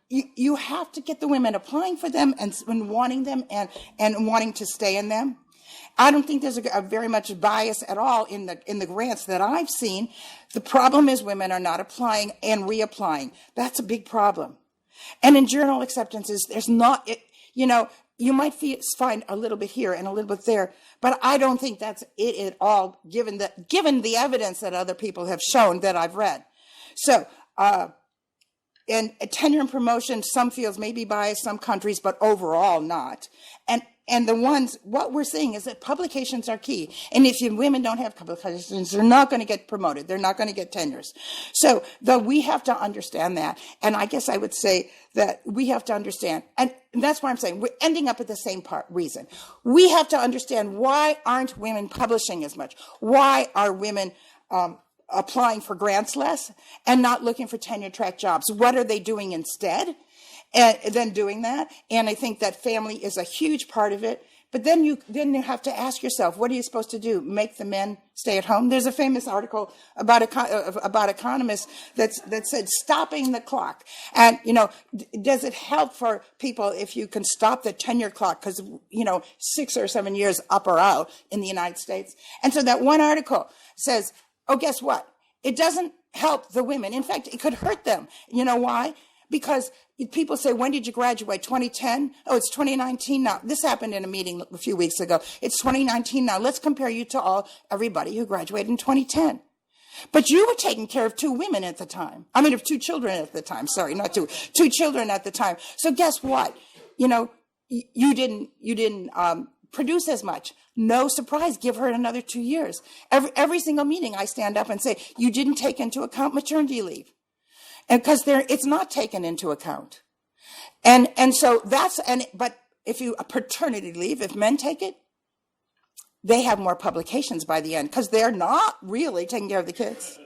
you have to get the women applying for them and wanting them and wanting to stay in them. I don't think there's a very much bias at all in the grants that I've seen. The problem is women are not applying and reapplying. That's a big problem. And in journal acceptances, there's not, you might find a little bit here and a little bit there, but I don't think that's it at all, given the evidence that other people have shown that I've read. So, and tenure and promotion, some fields may be biased, some countries, but overall not. And what we're seeing is that publications are key. And if women don't have publications, they're not going to get promoted. They're not going to get tenures. So we have to understand that. And I guess I would say that we have to understand, and that's why I'm saying we're ending up at the same reason. We have to understand, why aren't women publishing as much? Why are women applying for grants less and not looking for tenure track jobs? What are they doing instead? And then doing that, and I think that family is a huge part of it. But then you have to ask yourself, what are you supposed to do? Make the men stay at home? There's a famous article about economists that said stopping the clock. And does it help for people if you can stop the tenure clock? Because 6 or 7 years up or out in the United States. And so that one article says, oh, guess what? It doesn't help the women. In fact, it could hurt them. You know why? Because people say, when did you graduate? 2010? Oh, it's 2019 now. This happened in a meeting a few weeks ago. It's 2019 now. Let's compare you to everybody who graduated in 2010. But you were taking care of 2 women at the time. Of 2 children at the time. Sorry, not 2. 2 children at the time. So guess what? You didn't produce as much. No surprise. Give her another 2 years. Every single meeting I stand up and say, you didn't take into account maternity leave. And because it's not taken into account. And so but if paternity leave, if men take it, they have more publications by the end because they're not really taking care of the kids.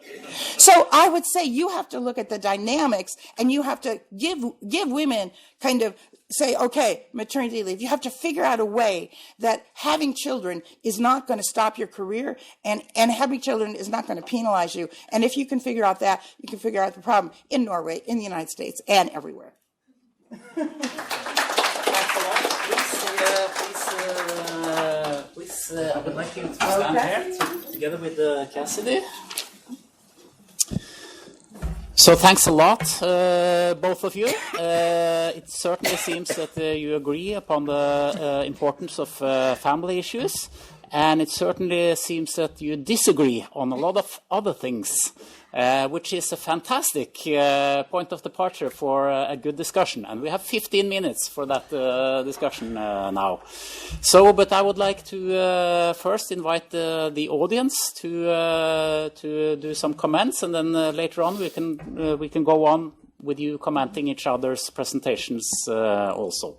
So I would say you have to look at the dynamics, and you have to give women kind of say, okay, maternity leave. You have to figure out a way that having children is not going to stop your career, and having children is not going to penalize you. And if you can figure out that, you can figure out the problem in Norway, in the United States, and everywhere. Please, I would like you to stand here together with Cassidy. So thanks a lot, both of you. It certainly seems that you agree upon the importance of family issues, and it certainly seems that you disagree on a lot of other things, which is a fantastic point of departure for a good discussion. And we have 15 minutes for that discussion now. So, but I would like to first invite the audience to do some comments, and then later on we can go on with you commenting each other's presentations also.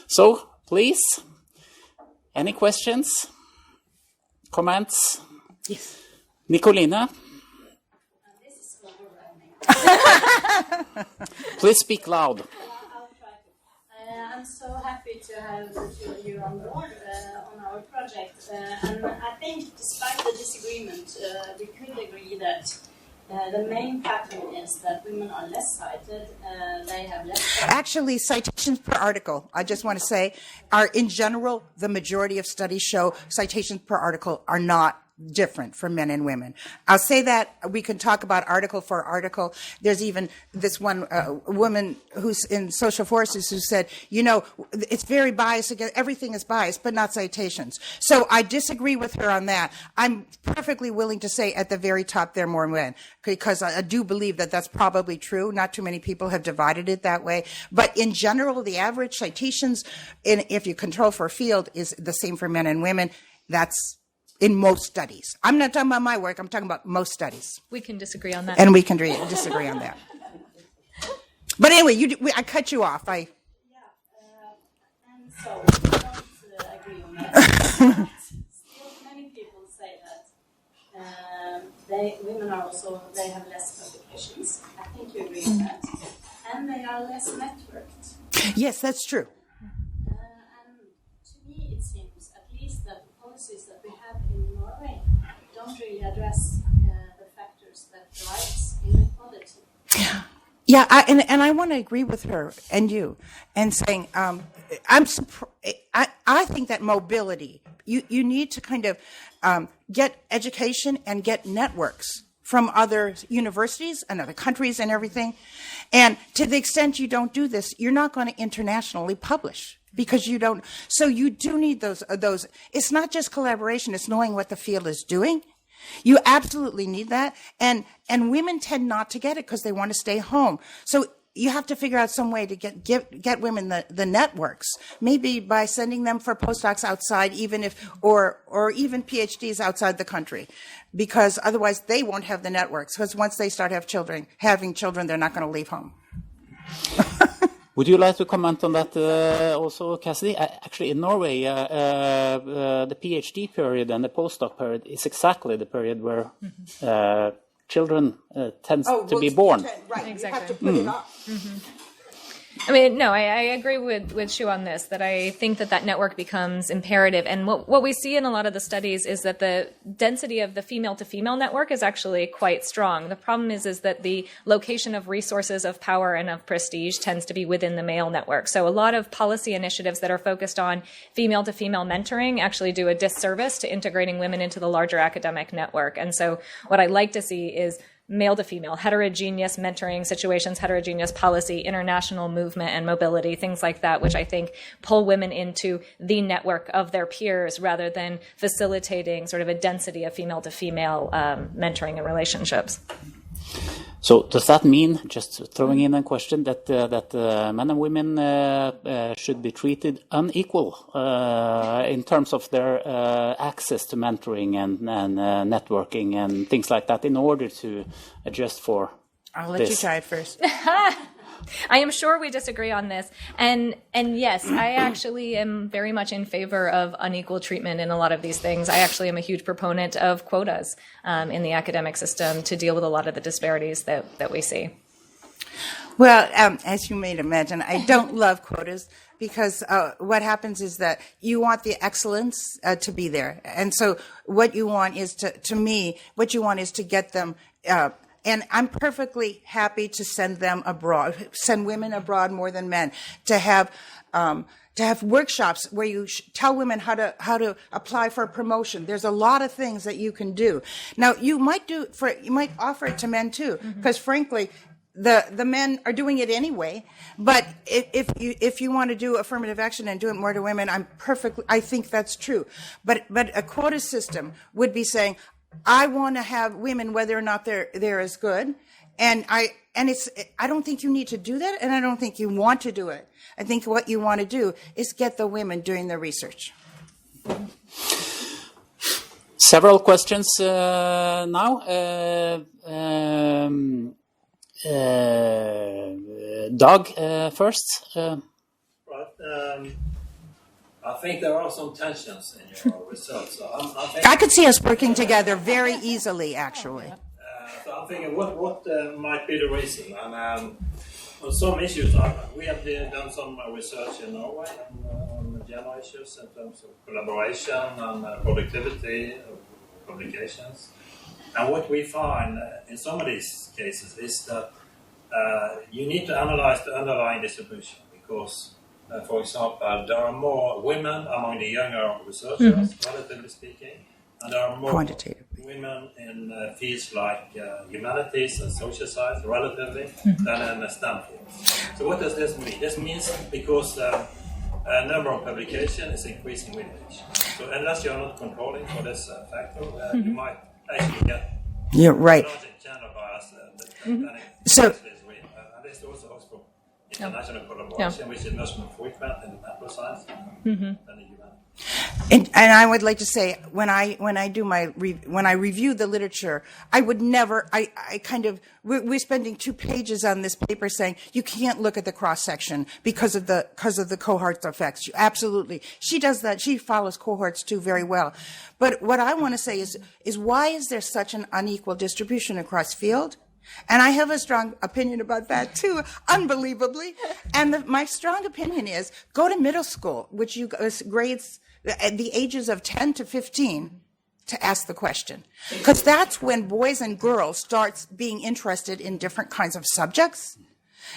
So, please, any questions, comments? Yes. Nicolina? Please speak loud. I'll try to. I'm so happy to have the two of you on board on our project. And I think despite the disagreement, we could agree that the main pattern is that women are less cited, they have less... Actually, citations per article, I just want to say, are in general, the majority of studies show citations per article are not different for men and women. I'll say that. We can talk about article for article. There's even this one woman who's in social forces who said, you know, it's very biased. Everything is biased, but not citations. So I disagree with her on that. I'm perfectly willing to say at the very top there are more men, because I do believe that that's probably true. Not too many people have divided it that way. But in general, the average citations, if you control for a field, is the same for men and women. That's in most studies. I'm not talking about my work. I'm talking about most studies. We can disagree on that. And we can disagree on that. But anyway, I cut you off. and so I don't agree on that. Still, many people say that women are also, they have less publications. I think you agree with that. And they are less networked. Yes, that's true. And to me, it seems at least that the policies that we have in Norway don't really address the factors that drives inequality. Yeah, I want to agree with her and you, and saying I think that mobility, you need to kind of get education and get networks from other universities and other countries and everything. And to the extent you don't do this, you're not going to internationally publish, because you don't. So you do need those. It's not just collaboration; it's knowing what the field is doing. You absolutely need that, and women tend not to get it because they want to stay home. So you have to figure out some way to get women the networks, maybe by sending them for postdocs outside, even if or even PhDs outside the country, because otherwise they won't have the networks. Because once they start having children, they're not going to leave home. Would you like to comment on that also, Cassidy? Actually, in Norway, the PhD period and the postdoc period is exactly the period where children tend to be born. Right, Exactly. You have to put it off. Mm-hmm. I mean, no, I agree with Shu on this, that I think that network becomes imperative. And what we see in a lot of the studies is that the density of the female-to-female network is actually quite strong. The problem is that the location of resources of power and of prestige tends to be within the male network. So a lot of policy initiatives that are focused on female-to-female mentoring actually do a disservice to integrating women into the larger academic network. And so what I like to see is male to female, heterogeneous mentoring situations, heterogeneous policy, international movement and mobility, things like that, which I think pull women into the network of their peers rather than facilitating sort of a density of female to female mentoring and relationships. So does that mean, just throwing in a question, that men and women should be treated unequal in terms of their access to mentoring and networking and things like that in order to adjust for I'll let this? you try it first. I am sure we disagree on this. And yes, I actually am very much in favor of unequal treatment in a lot of these things. I actually am a huge proponent of quotas in the academic system to deal with a lot of the disparities that we see. Well, as you may imagine, I don't love quotas because what happens is that you want the excellence to be there. And so what you want is to get them, and I'm perfectly happy to send them abroad, send women abroad more than men, to have workshops where you tell women how to apply for a promotion. There's a lot of things that you can do. Now, you might offer it to men too, because frankly, the men are doing it anyway, but if you want to do affirmative action and do it more to women, I think that's true. But a quota system would be saying, I want to have women whether or not they're as good, and I don't think you need to do that, and I don't think you want to do it. I think what you want to do is get the women doing the research. Several questions now. Doug first. Right. I think there are some tensions in your research. So I could see us working together very easily, actually. So I'm thinking, what might be the reason? And on some issues, we have done some research in Norway on gender issues in terms of collaboration and productivity of publications. And what we find in some of these cases is that you need to analyze the underlying distribution because, for example, there are more women among the younger researchers, relatively speaking, and there are more women in fields like humanities and social science, relatively, than in STEM fields. So what does this mean? This means because the number of publications is increasing with age. So unless you're not controlling for this factor, you might actually get You're right. gender bias. So. There's also for international collaboration, which is much more frequent in the natural science than the humanities. And I would like to say, when I review the literature, I would never. We're spending 2 pages on this paper saying you can't look at the cross section because of the cohort effects. Absolutely, she does that. She follows cohorts too very well. But what I want to say is why is there such an unequal distribution across field? And I have a strong opinion about that too, unbelievably. And my strong opinion is go to middle school, which you grades at the ages of 10 to 15 to ask the question. Because that's when boys and girls start being interested in different kinds of subjects.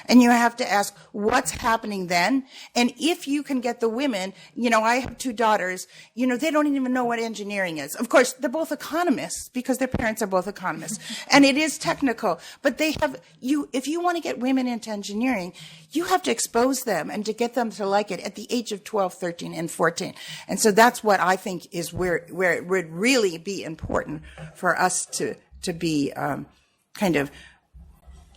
And you have to ask what's happening then. And if you can get the women, I have 2 daughters, they don't even know what engineering is. Of course, they're both economists because their parents are both economists. And it is technical. But if you want to get women into engineering, you have to expose them and to get them to like it at the age of 12, 13, and 14. And so that's what I think is where it would really be important for us to be kind of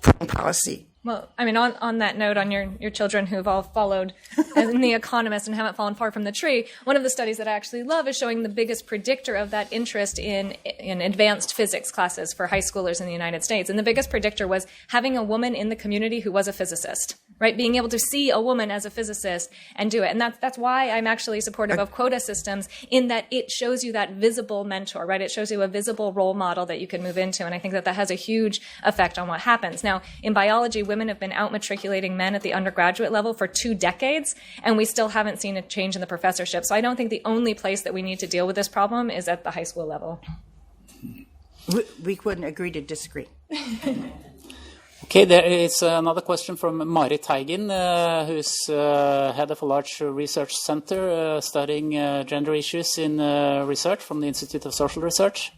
putting policy. Well, I mean, on that note, on your children who've all followed in The Economist and haven't fallen far from the tree, one of the studies that I actually love is showing the biggest predictor of that interest in advanced physics classes for high schoolers in the United States. And the biggest predictor was having a woman in the community who was a physicist, right? Being able to see a woman as a physicist and do it. And that's why I'm actually supportive of quota systems, in that it shows you that visible mentor, right? It shows you a visible role model that you can move into. And I think that has a huge effect on what happens. Now, in biology, women have been out-matriculating men at the undergraduate level for 2 decades, and we still haven't seen a change in the professorship. So I don't think the only place that we need to deal with this problem is at the high school level. We couldn't agree to disagree. Okay, there is another question from Mari Teigen, who's head of a large research center studying gender issues in research from the Institute of Social Research.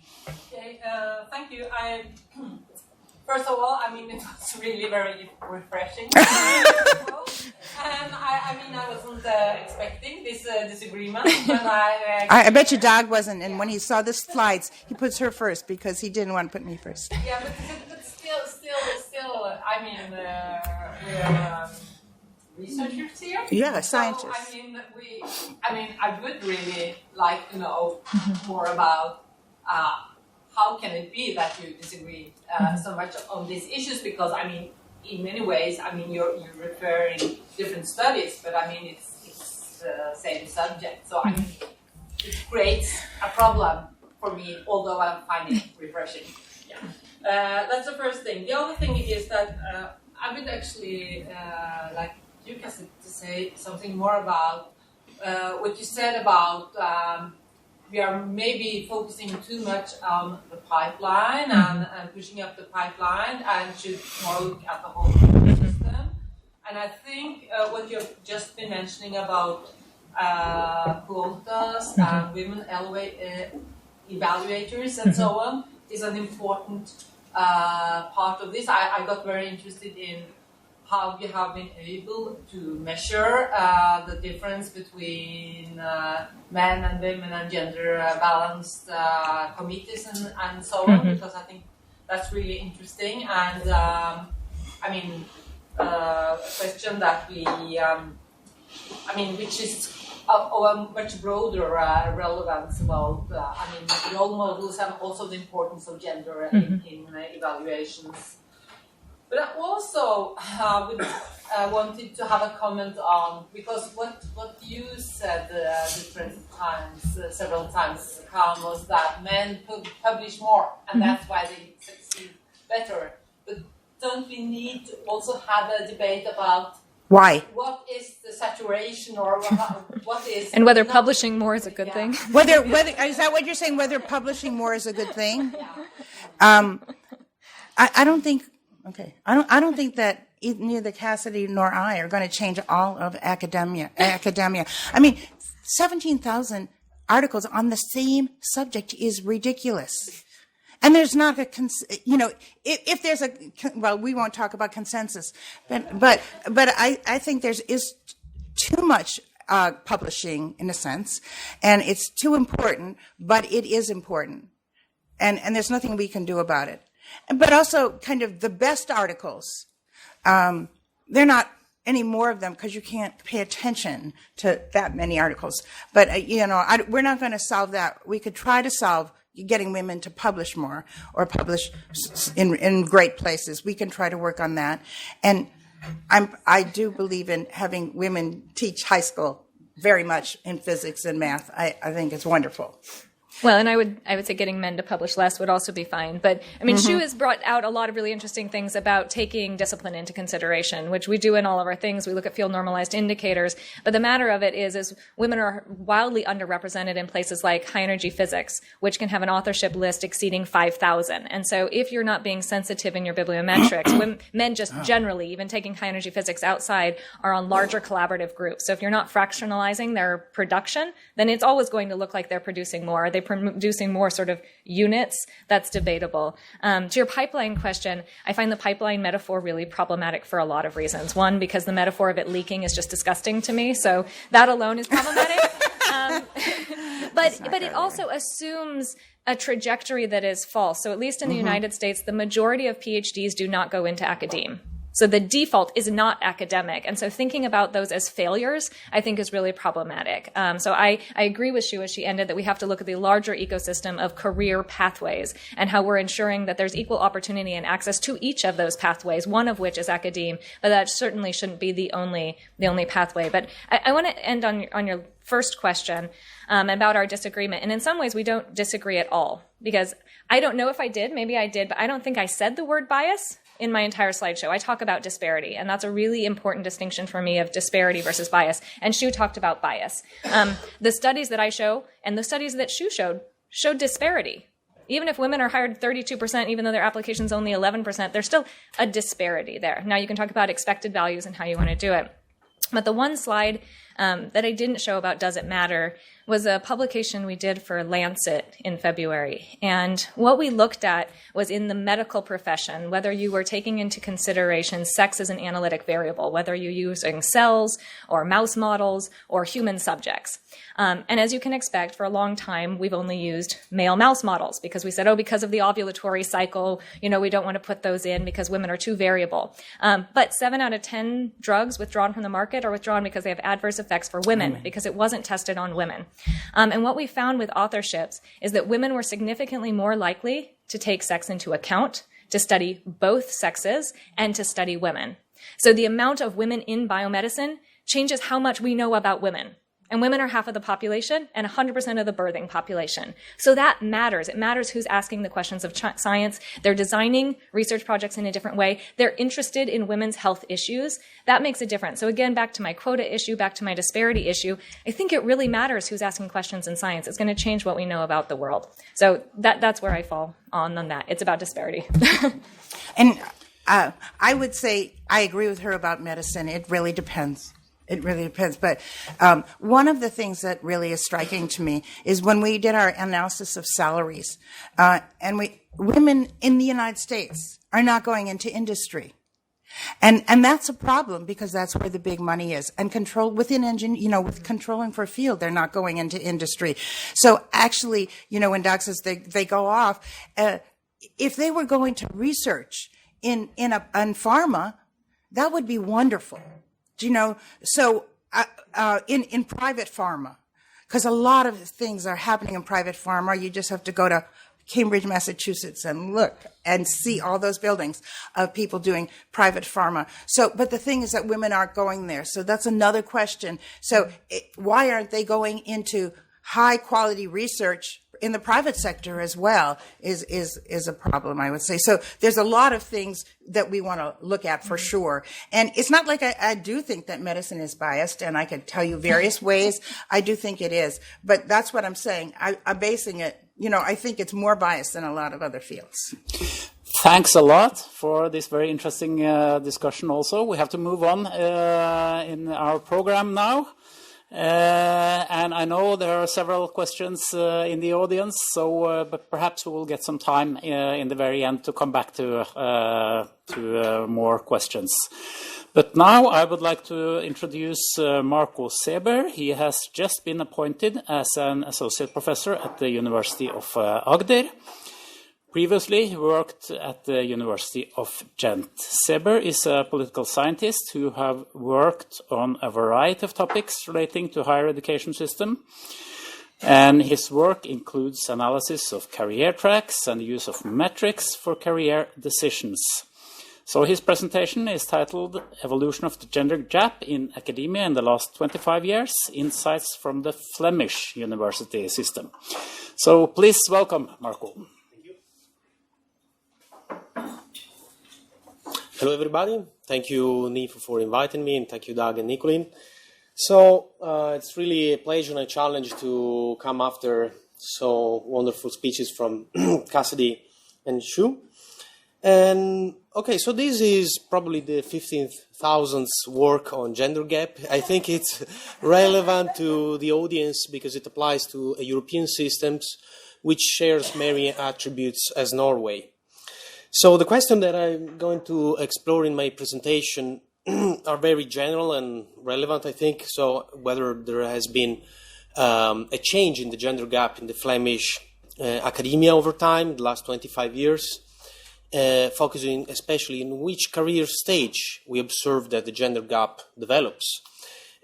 Okay, thank you. First of all, I mean, it was really very refreshing. And I wasn't expecting this disagreement. I bet you Doug wasn't, and when he saw the slides, he puts her first because he didn't want to put me first. Yeah, but still, I mean, we're researchers here. Yeah, scientists. So, I would really like to know more about how can it be that you disagree so much on these issues? Because, in many ways, I mean, you're referring different studies, but I mean, it's the same subject. So I mean, it creates a problem for me, although I find it refreshing. Yeah. That's the first thing. The other thing is that I would actually like you, Cassidy, to say something more about what you said about we are maybe focusing too much on the pipeline and pushing up the pipeline and should more look at the whole system. And I think what you've just been mentioning about quotas and women evaluators and so on is an important part of this. I got very interested in how you have been able to measure the difference between men and women and gender balanced committees and so on, because I think that's really interesting. And I mean, a question that we, I mean, which is of a much broader relevance about, I mean, role models and also the importance of gender in evaluations. But I also wanted to have a comment on, because what you said different times, several times, Kahn, was that men publish more, and that's why they succeed better. But don't we need to also have a debate about why? What is the saturation, or what is... And whether publishing more is a good thing? Whether is that what you're saying, whether publishing more is a good thing? Yeah. I don't think... Okay, I don't think that neither Cassidy nor I are going to change all of academia. I mean, 17,000 articles on the same subject is ridiculous. And there's not a, if there's a, well, we won't talk about consensus, but I think is too much publishing in a sense, and it's too important, but it is important, and there's nothing we can do about it. But also, kind of the best articles, they're not any more of them because you can't pay attention to that many articles. But, we're not going to solve that. We could try to solve getting women to publish more or publish in great places. We can try to work on that. And I do believe in having women teach high school very much in physics and math. I think it's wonderful. Well, and I would say getting men to publish less would also be fine. But, I mean, Shu has brought out a lot of really interesting things about taking discipline into consideration, which we do in all of our things. We look at field normalized indicators. But the matter of it is women are wildly underrepresented in places like high energy physics, which can have an authorship list exceeding 5,000. And so if you're not being sensitive in your bibliometrics, men just generally, even taking high energy physics outside, are on larger collaborative groups. So if you're not fractionalizing their production, then it's always going to look like they're producing more. Are they producing more sort of units? That's debatable. To your pipeline question, I find the pipeline metaphor really problematic for a lot of reasons. One, because the metaphor of it leaking is just disgusting to me, so that alone is problematic. But it also assumes a trajectory that is false. So at least in the United States, the majority of PhDs do not go into academe. So the default is not academic. And so thinking about those as failures, I think, is really problematic. So I agree with Shu as she ended that we have to look at the larger ecosystem of career pathways and how we're ensuring that there's equal opportunity and access to each of those pathways, one of which is academe, but that certainly shouldn't be the only pathway. But I want to end on your first question about our disagreement. And in some ways, we don't disagree at all, because I don't know if I did, maybe I did, but I don't think I said the word bias in my entire slideshow. I talk about disparity, and that's a really important distinction for me of disparity versus bias. And Shu talked about bias. The studies that I show and the studies that Shu showed disparity. Even if women are hired 32%, even though their application's only 11%, there's still a disparity there. Now, you can talk about expected values and how you want to do it. But the one slide that I didn't show about Does It Matter was a publication we did for Lancet in February. And what we looked at was in the medical profession, whether you were taking into consideration sex as an analytic variable, whether you're using cells or mouse models or human subjects. And as you can expect, for a long time, we've only used male mouse models because we said, because of the ovulatory cycle, we don't want to put those in because women are too variable. But 7 out of 10 drugs withdrawn from the market are withdrawn because they have adverse effects for women, because it wasn't tested on women. And what we found with authorships is that women were significantly more likely to take sex into account to study both sexes and to study women. So the amount of women in biomedicine changes how much we know about women. And women are half of the population and 100% of the birthing population. So that matters. It matters who's asking the questions of science. They're designing research projects in a different way. They're interested in women's health issues. That makes a difference. So again, back to my quota issue, back to my disparity issue, I think it really matters who's asking questions in science. It's going to change what we know about the world. So that's where I fall on that. It's about disparity. And I would say I agree with her about medicine. It really depends. It really depends. But one of the things that really is striking to me is when we did our analysis of salaries, and women in the United States are not going into industry. And that's a problem because that's where the big money is. And control within with controlling for a field, they're not going into industry. So actually, when Doc says they go off, if they were going to research in pharma, that would be wonderful. So in private pharma, because a lot of things are happening in private pharma, you just have to go to Cambridge, Massachusetts and look and see all those buildings of people doing private pharma. So, but the thing is that women aren't going there. So that's another question. So why aren't they going into high quality research in the private sector as well is a problem, I would say. So there's a lot of things that we want to look at for sure. And it's not like I do think that medicine is biased, and I could tell you various ways. I do think it is. But that's what I'm saying. I'm basing it, I think it's more biased than a lot of other fields. Thanks a lot for this very interesting discussion also. We have to move on in our program now. And I know there are several questions in the audience, but perhaps we will get some time in the very end to come back to more questions. But now I would like to introduce Marco Seeber. He has just been appointed as an associate professor at the University of Agder. Previously, he worked at the University of Gent. Seeber is a political scientist who have worked on a variety of topics relating to higher education system. And his work includes analysis of career tracks and the use of metrics for career decisions. So his presentation is titled Evolution of the Gender Gap in Academia in the Last 25 Years, Insights from the Flemish University System. So please welcome Marco. Hello, everybody. Thank you, NIFU, for inviting me, and thank you, Doug and Nicolene. So it's really a pleasure and a challenge to come after so wonderful speeches from Cassidy and Shu. And okay, so this is probably the 15,000th work on gender gap. I think it's relevant to the audience because it applies to European systems, which shares many attributes as Norway. So the question that I'm going to explore in my presentation are very general and relevant, I think. So whether there has been a change in the gender gap in the Flemish academia over time, the last 25 years, focusing especially in which career stage we observe that the gender gap develops,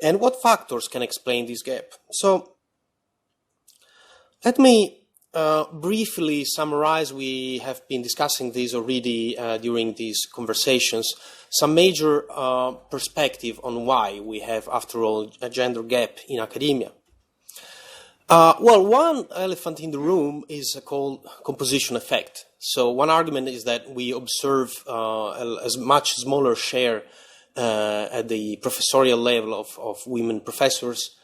and what factors can explain this gap. So let me briefly summarize. We have been discussing this already during these conversations, some major perspective on why we have, after all, a gender gap in academia. Well, one elephant in the room is called composition effect. So one argument is that we observe a much smaller share at the professorial level of women professors,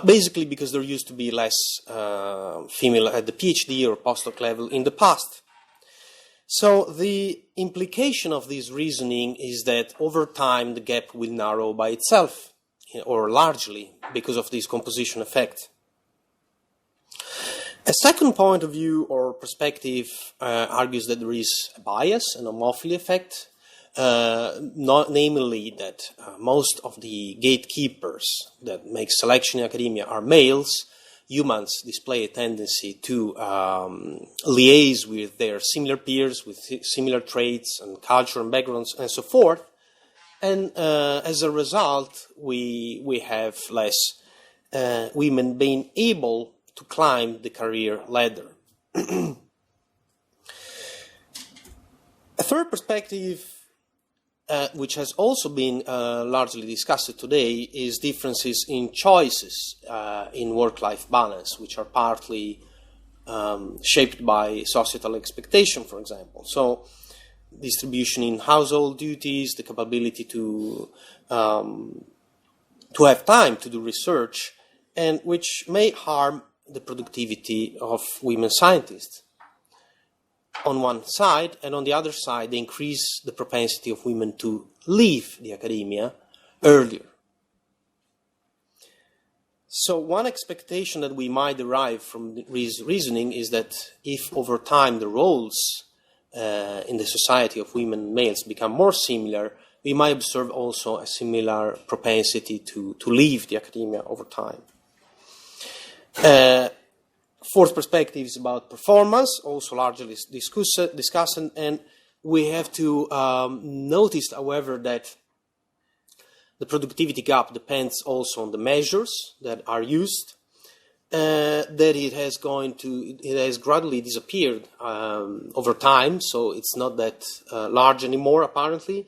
basically because there used to be less female at the PhD or postdoc level in the past. So the implication of this reasoning is that over time the gap will narrow by itself, or largely because of this composition effect. A second point of view or perspective argues that there is a bias, an homophily effect, namely that most of the gatekeepers that make selection in academia are males. Humans display a tendency to liaise with their similar peers, with similar traits and culture and backgrounds and so forth. And as a result, we have less women being able to climb the career ladder. A third perspective, which has also been largely discussed today, is differences in choices in work-life balance, which are partly shaped by societal expectation, for example. So, distribution in household duties, the capability to have time to do research, and which may harm the productivity of women scientists on one side, and on the other side, they increase the propensity of women to leave the academia earlier. So one expectation that we might derive from this reasoning is that if over time the roles in the society of women and males become more similar, we might observe also a similar propensity to leave the academia over time. Fourth perspective is about performance, also largely discussed, and we have to notice, however, that the productivity gap depends also on the measures that are used, that it has gradually disappeared over time, so it's not that large anymore, apparently.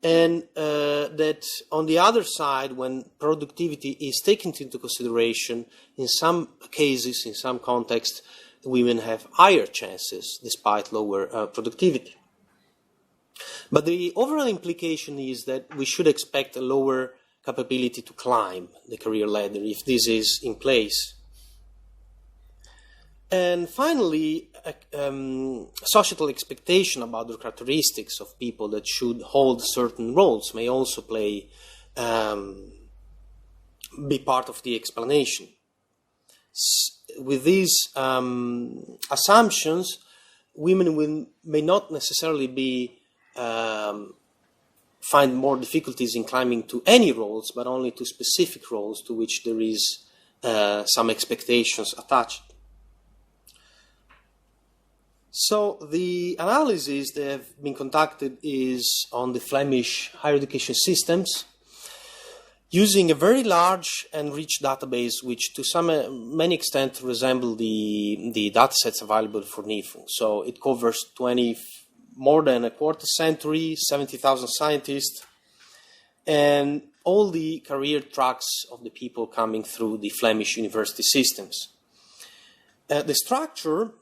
And that on the other side, when productivity is taken into consideration, in some cases, in some contexts, women have higher chances despite lower productivity. But the overall implication is that we should expect a lower capability to climb the career ladder if this is in place. And finally, societal expectation about the characteristics of people that should hold certain roles may also be part of the explanation. With these assumptions, women may not necessarily find more difficulties in climbing to any roles, but only to specific roles to which there is some expectations attached. So the analysis that have been conducted is on the Flemish higher education systems, using a very large and rich database, which to many extent resemble the datasets available for NIFU. So it covers more than a quarter century, 70,000 scientists, and all the career tracks of the people coming through the Flemish university systems. The structure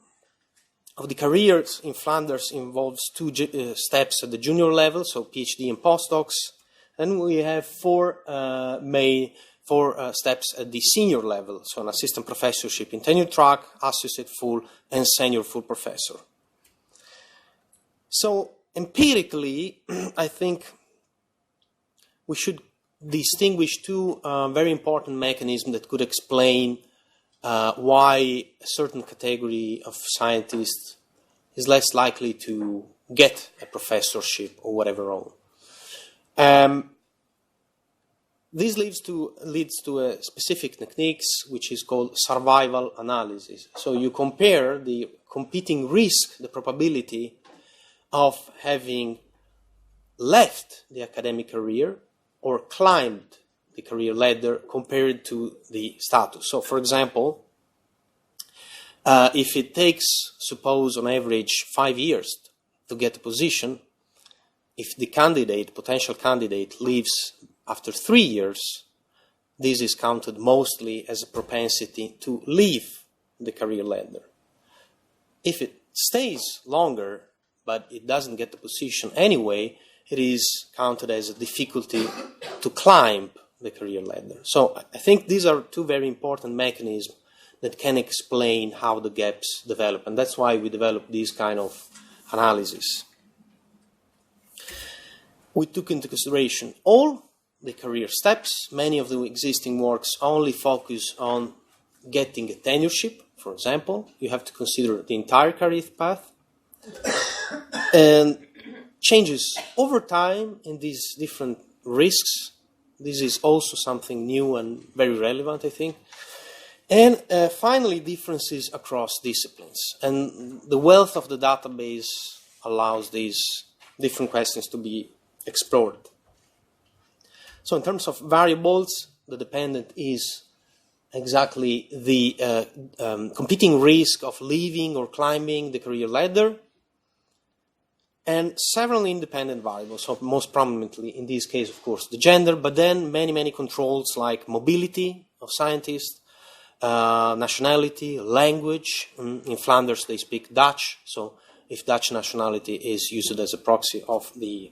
of the careers in Flanders involves two steps at the junior level, so PhD and postdocs, and we have four steps at the senior level, so an assistant professorship in tenure track, associate full, and senior full professor. So empirically, I think we should distinguish two very important mechanisms that could explain why a certain category of scientists is less likely to get a professorship or whatever role. This leads to a specific techniques which is called survival analysis. So you compare the competing risk, the probability of having left the academic career or climbed the career ladder compared to the status. So, for example, if it takes, suppose, on average 5 years to get a position, if the potential candidate leaves after 3 years, this is counted mostly as a propensity to leave the career ladder. If it stays longer, but it doesn't get the position anyway, it is counted as a difficulty to climb the career ladder. So I think these are two very important mechanisms that can explain how the gaps develop, and that's why we develop these kind of analysis. We took into consideration all the career steps. Many of the existing works only focus on getting a tenureship, for example. You have to consider the entire career path. And changes over time in these different risks. This is also something new and very relevant, I think. And finally, differences across disciplines. And the wealth of the database allows these different questions to be explored. So in terms of variables, the dependent is exactly the competing risk of leaving or climbing the career ladder. and several independent variables, so most prominently in this case, of course, the gender, but then many controls like mobility of scientists, nationality, language. In Flanders, they speak Dutch, so if Dutch nationality is used as a proxy of the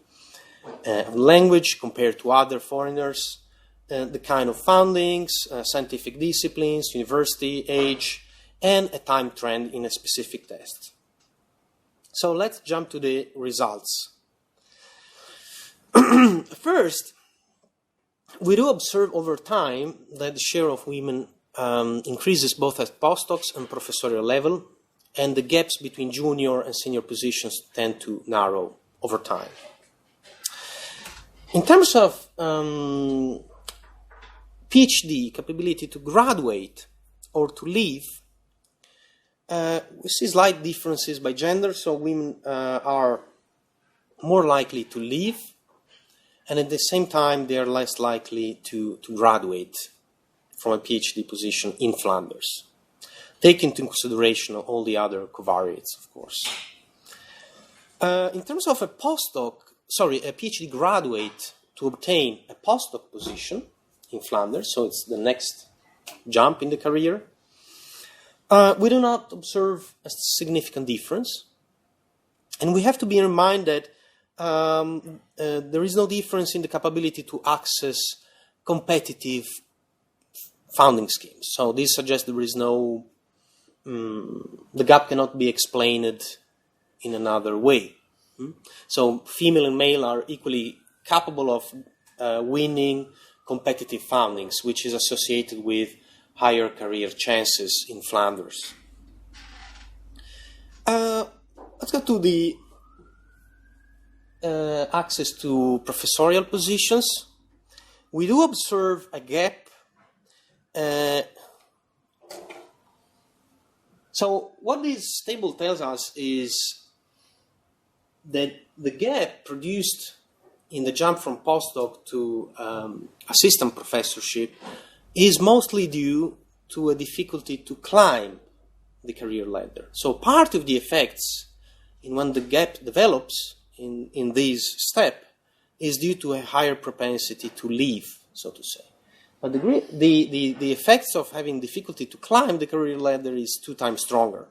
language compared to other foreigners, the kind of foundings, scientific disciplines, university, age, and a time trend in a specific test. So let's jump to the results. First, we do observe over time that the share of women increases both at postdocs and professorial level, and the gaps between junior and senior positions tend to narrow over time. In terms of PhD capability to graduate or to leave, we see slight differences by gender, so women are more likely to leave, and at the same time they are less likely to graduate from a PhD position in Flanders. Take into consideration all the other covariates, of course. In terms of a PhD graduate to obtain a postdoc position in Flanders, so it's the next jump in the career, we do not observe a significant difference. And we have to bear in mind that there is no difference in the capability to access competitive funding schemes. So this suggests there is no, the gap cannot be explained in another way. So female and male are equally capable of winning competitive fundings, which is associated with higher career chances in Flanders. Let's go to the access to professorial positions. We do observe a gap. So what this table tells us is that the gap produced in the jump from postdoc to assistant professorship is mostly due to a difficulty to climb the career ladder. So part of the effects in when the gap develops in this step is due to a higher propensity to leave, so to say. But the effects of having difficulty to climb the career ladder is 2 times stronger.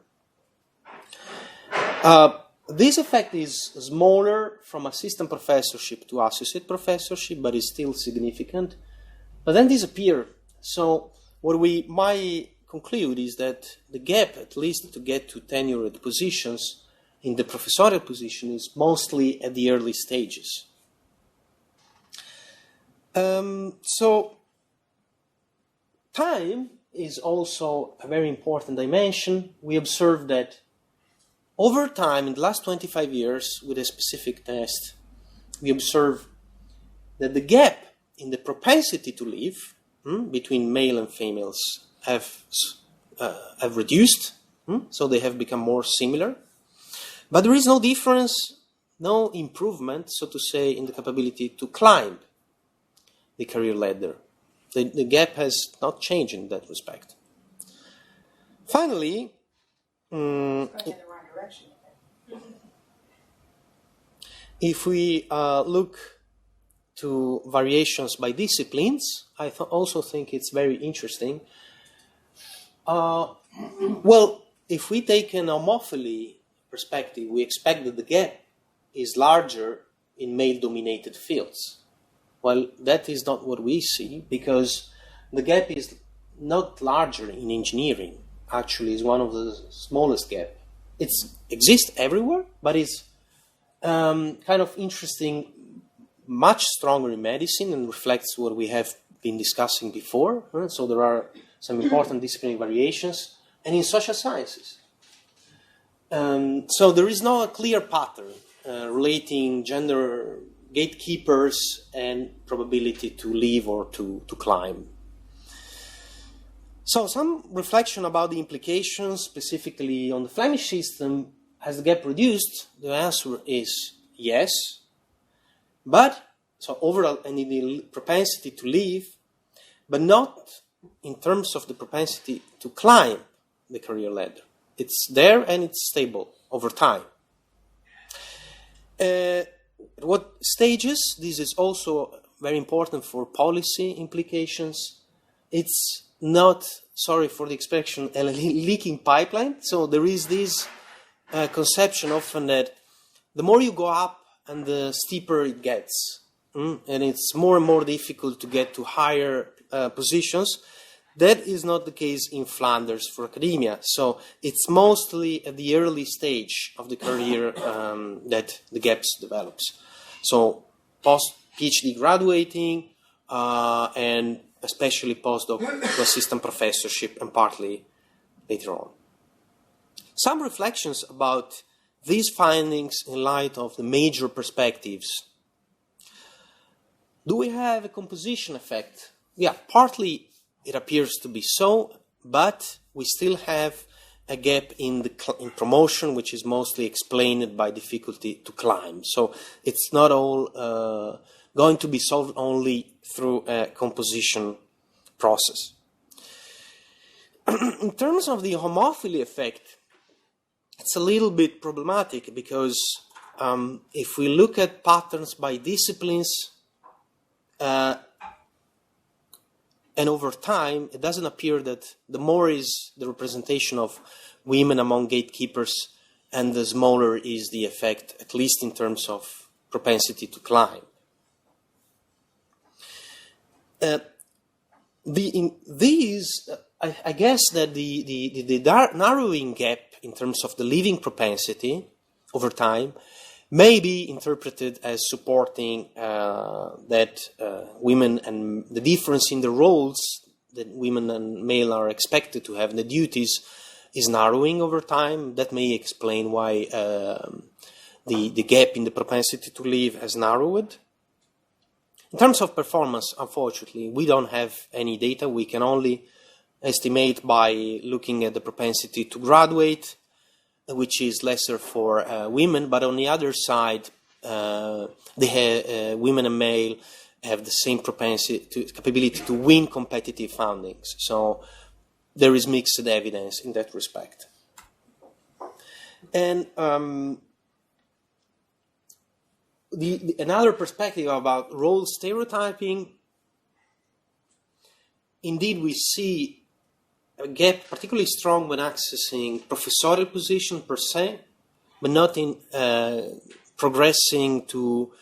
This effect is smaller from assistant professorship to associate professorship, but is still significant. But then disappear. So what we might conclude is that the gap, at least to get to tenured positions in the professorial position, is mostly at the early stages. So time is also a very important dimension. We observe that over time, in the last 25 years, with a specific test, we observe that the gap in the propensity to leave between male and females have reduced, so they have become more similar. But there is no difference, no improvement, so to say, in the capability to climb the career ladder. The gap has not changed in that respect. Finally, if we look to variations by disciplines, I also think it's very interesting. Well, if we take an homophily perspective, we expect that the gap is larger in male-dominated fields. Well, that is not what we see, because the gap is not larger in engineering. Actually, it's one of the smallest gaps. It exists everywhere, but it's kind of interesting, much stronger in medicine, and reflects what we have been discussing before. So there are some important disciplinary variations, and in social sciences. So there is no clear pattern relating gender gatekeepers and probability to leave or to climb. So some reflection about the implications, specifically on the Flemish system. Has the gap reduced? The answer is yes. But, so overall, and in the propensity to leave, but not in terms of the propensity to climb the career ladder. It's there and it's stable over time. What stages? This is also very important for policy implications. It's not, sorry for the expression, a leaking pipeline. So there is this conception often that the more you go up and the steeper it gets. And it's more and more difficult to get to higher positions. That is not the case in Flanders for academia. So it's mostly at the early stage of the career that the gaps develops. So post-PhD graduating and especially postdoc to assistant professorship and partly later on. Some reflections about these findings in light of the major perspectives. Do we have a composition effect? Yeah, partly it appears to be so, but we still have a gap in promotion, which is mostly explained by difficulty to climb. So it's not all going to be solved only through a composition process. In terms of the homophily effect, it's a little bit problematic because if we look at patterns by disciplines, and over time, it doesn't appear that the more is the representation of women among gatekeepers and the smaller is the effect, at least in terms of propensity to climb. I guess that the narrowing gap in terms of the living propensity over time may be interpreted as supporting that women and the difference in the roles that women and male are expected to have in the duties is narrowing over time. That may explain why the gap in the propensity to live has narrowed. In terms of performance, unfortunately, we don't have any data. We can only estimate by looking at the propensity to graduate, which is lesser for women, but on the other side, women and male have the same capability to win competitive fundings. So there is mixed evidence in that respect. And another perspective about role stereotyping, indeed we see a gap particularly strong when accessing professorial position per se, but not in progressing to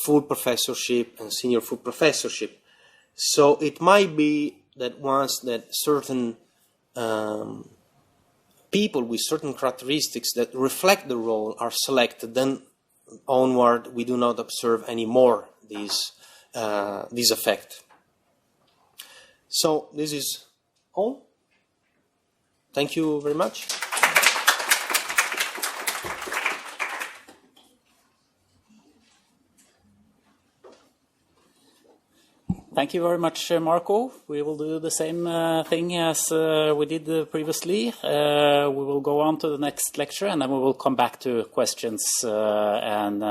full professorship and senior full professorship. So it might be that once that certain people with certain characteristics that reflect the role are selected, then onward we do not observe anymore this effect. So this is all. Thank you very much. Thank you very much, Marco. We will do the same thing as we did previously. We will go on to the next lecture, and then we will come back to questions and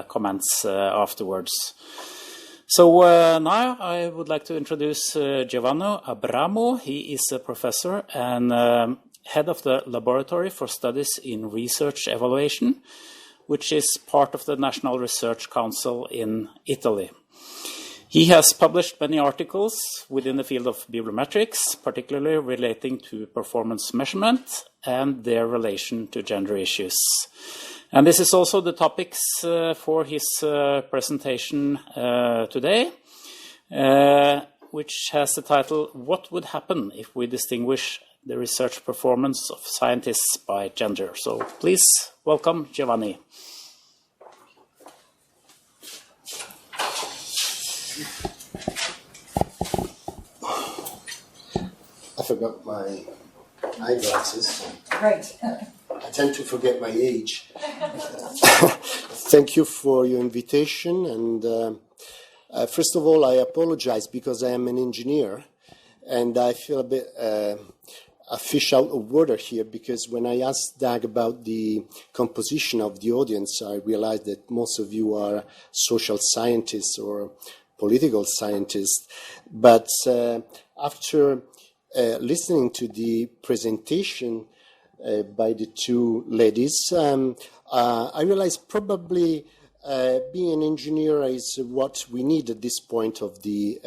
comments afterwards. So now I would like to introduce Giovanni Abramo. He is a professor and head of the Laboratory for Studies in Research Evaluation, which is part of the National Research Council in Italy. He has published many articles within the field of bibliometrics, particularly relating to performance measurement and their relation to gender issues. And this is also the topics for his presentation today, which has the title, What Would Happen If We Distinguish the Research Performance of Scientists by Gender? So please welcome Giovanni. I forgot my eyeglasses. Right. I tend to forget my age. Thank you for your invitation. And first of all, I apologize because I am an engineer and I feel a bit a fish out of water here, because when I asked Dag about the composition of the audience, I realized that most of you are social scientists or political scientists. But after listening to the presentation by the two ladies, I realized probably being an engineer is what we need at this point of the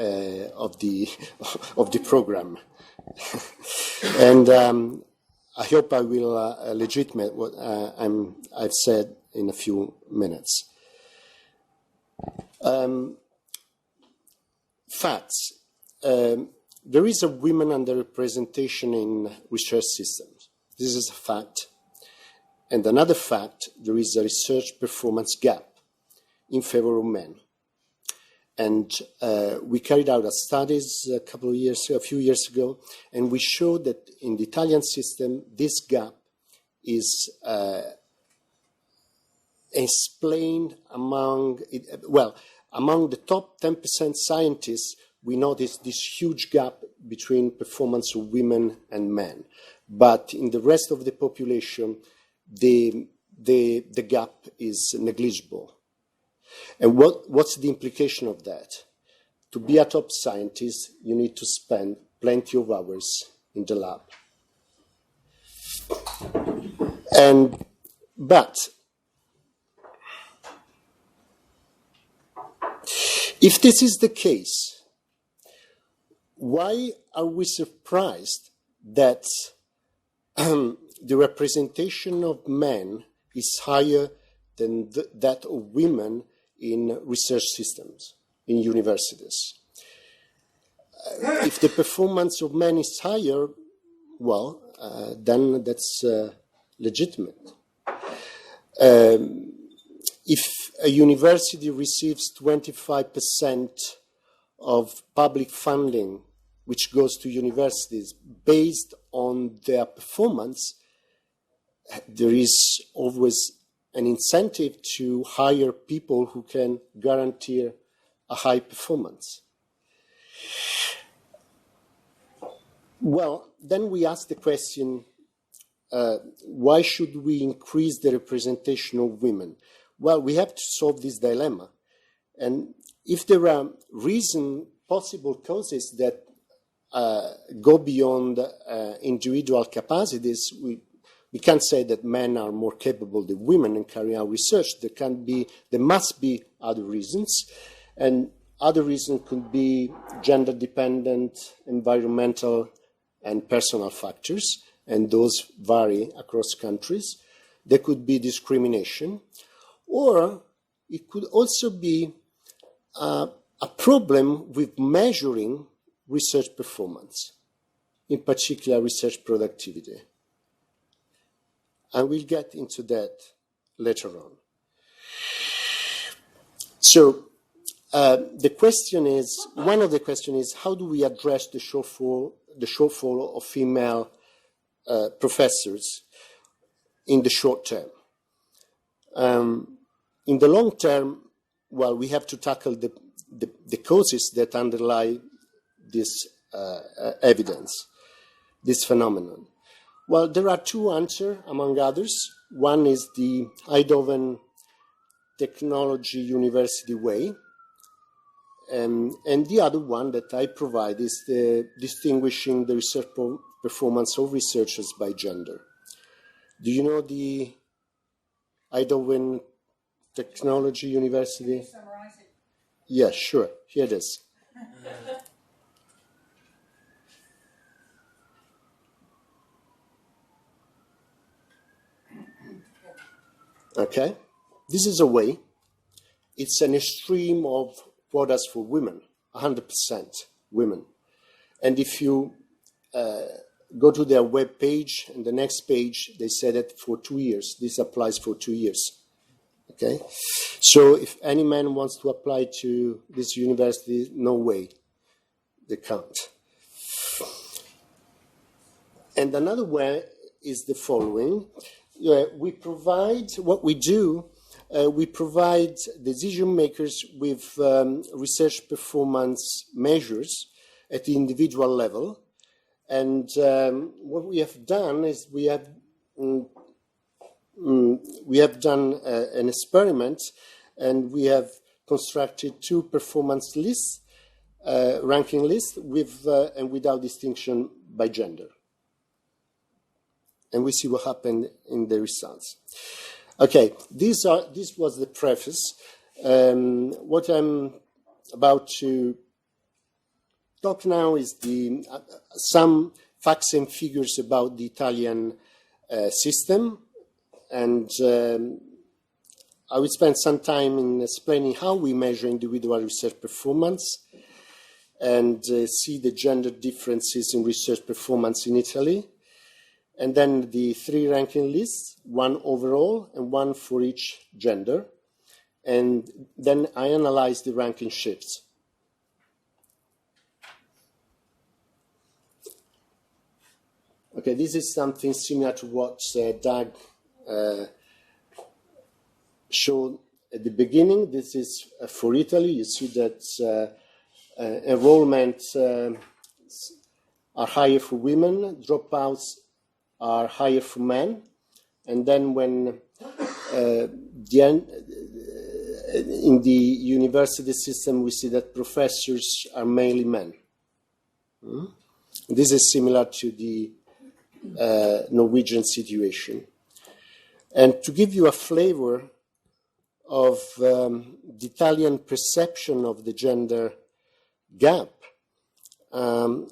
program, and I hope I will legitimate what I've said in a few minutes. Facts. There is a women underrepresentation in research systems. This is a fact. And another fact, there is a research performance gap in favor of men. And we carried out a studies a few years ago, and we showed that in the Italian system, this gap is explained among the top 10% scientists. We notice this huge gap between performance of women and men. But in the rest of the population, the gap is negligible. And what's the implication of that? To be a top scientist, you need to spend plenty of hours in the lab. But if this is the case, why are we surprised that the representation of men is higher than that of women in research systems, in universities? If the performance of men is higher, well, then that's legitimate. If a university receives 25% of public funding which goes to universities based on their performance, there is always an incentive to hire people who can guarantee a high performance. Well, then we ask the question, why should we increase the representation of women? Well, we have to solve this dilemma. And if there are possible causes that go beyond individual capacities, we can't say that men are more capable than women in carrying out research. There must be other reasons, and other reasons could be gender-dependent, environmental, and personal factors, and those vary across countries. There could be discrimination, or it could also be a problem with measuring research performance, in particular research productivity. And we'll get into that later on. So the question is, one of the questions is, how do we address the shortfall of female professors in the short term? In the long term, well, we have to tackle the causes that underlie this evidence, this phenomenon. Well, there are two answers, among others. One is the Eindhoven Technology University way, and the other one that I provide is distinguishing the research performance of researchers by gender. Do you know the Eindhoven Technology University? Can you summarize it? Yes, sure. Here it is. Okay, this is a way. It's an extreme of quotas for women, 100% women. And if you go to their web page, and the next page, they said that for 2 years. This applies for 2 years. Okay, so if any man wants to apply to this university, no way, they can't. And another way is the following. We provide decision makers with research performance measures at the individual level. And what we have done is we have done an experiment, and we have constructed 2 performance lists, ranking lists, with and without distinction by gender. And we see what happened in the results. Okay, this was the preface. What I'm about to talk now is some facts and figures about the Italian system, and I will spend some time in explaining how we measure individual research performance and see the gender differences in research performance in Italy, and then the 3 ranking lists, 1 overall and 1 for each gender, and then I analyze the ranking shifts. Okay, this is something similar to what Doug showed at the beginning. This is for Italy. You see that enrollments are higher for women, dropouts are higher for men, and then when in the university system we see that professors are mainly men. This is similar to the Norwegian situation. And to give you a flavor of the Italian perception of the gender gap, I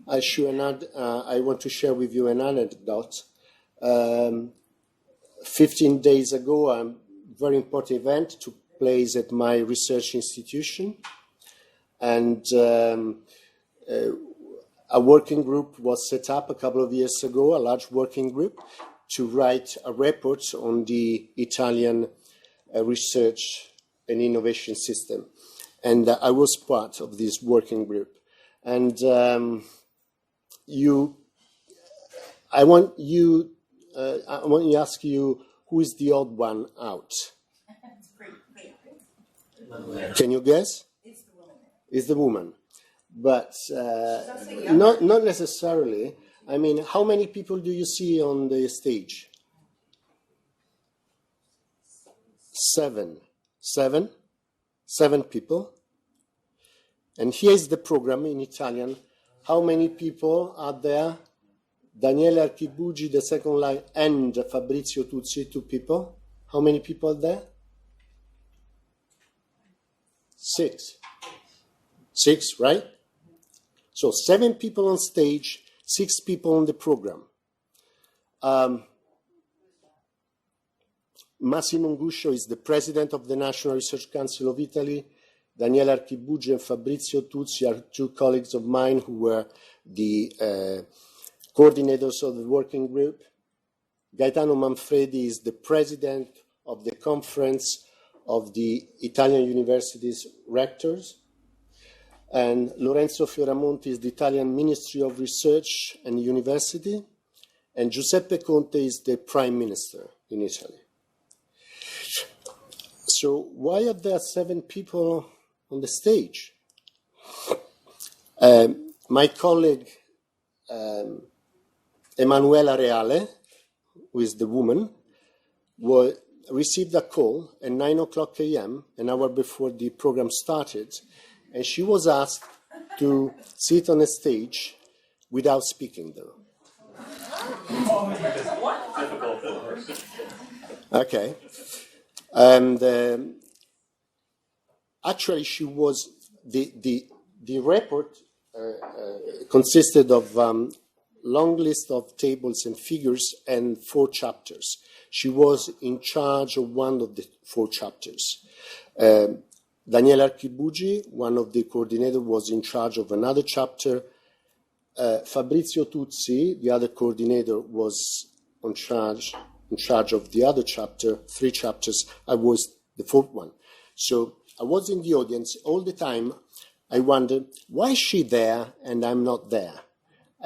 want to share with you an anecdote. 15 days ago, a very important event took place at my research institution, and a working group was set up a couple of years ago, a large working group, to write a report on the Italian research and innovation system. And I was part of this working group. And I want to ask you, who is the odd one out? Can you guess? It's the woman. It's the woman. But not necessarily. I mean, how many people do you see on the stage? 7. 7 people. And here's the program in Italian. How many people are there? Daniele Archibugi, the second line, and Fabrizio Tuzzi, 2 people. How many people are there? 6. 6, right? So 7 people on stage, 6 people on the program. Massimo Nguscio is the president of the National Research Council of Italy. Daniele Archibugi and Fabrizio Tuzzi are 2 colleagues of mine who were the coordinators of the working group. Gaetano Manfredi is the president of the Conference of the Italian Universities Rectors. And Lorenzo Fioramonti is the Italian Ministry of Research and University. And Giuseppe Conte is the Prime Minister in Italy. So why are there 7 people on the stage? My colleague Emanuela Reale, who is the woman, received a call at 9:00 a.m., an hour before the program started, and she was asked to sit on a stage without speaking, though. Okay. And actually, she was the report consisted of long list of tables and figures and 4 chapters. She was in charge of one of the 4 chapters. Daniele Archibugi, one of the coordinators, was in charge of another chapter. Fabrizio Tuzzi, the other coordinator, was in charge of the other chapter, 3 chapters. I was the 4th one. So I was in the audience all the time. I wondered, why is she there and I'm not there?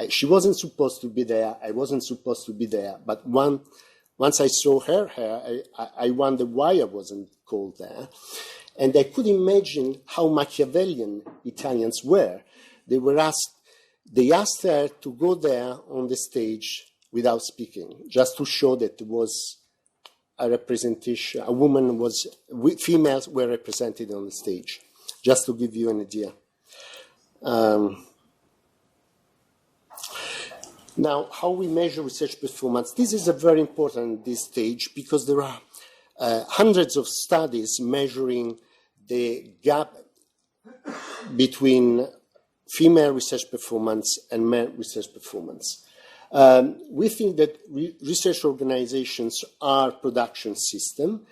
She wasn't supposed to be there. I wasn't supposed to be there. But once I saw her hair, I wondered why I wasn't called there. And I could imagine how Machiavellian Italians were. They asked her to go there on the stage without speaking, just to show that there was a representation, females were represented on the stage, just to give you an idea. Now, how we measure research performance, this is a very important at this stage because there are hundreds of studies measuring the gap between female research performance and male research performance. We think that research organizations are production systems,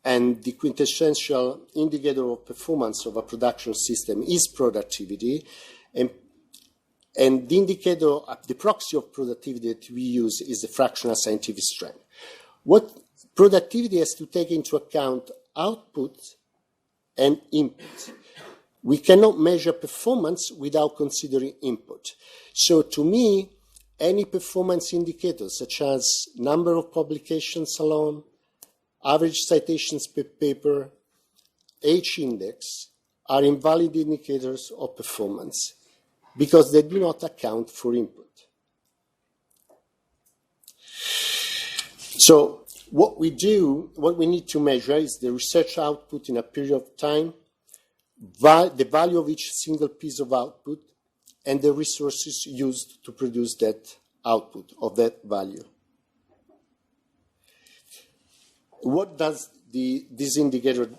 and the quintessential indicator of performance of a production system is productivity. And the indicator, the proxy of productivity that we use is the fractional scientific strength. What productivity has to take into account output and input. We cannot measure performance without considering input. So to me, any performance indicator, such as number of publications alone, average citations per paper, H index, are invalid indicators of performance because they do not account for input. So what we need to measure is the research output in a period of time, the value of each single piece of output, and the resources used to produce that output of that value. What does this indicator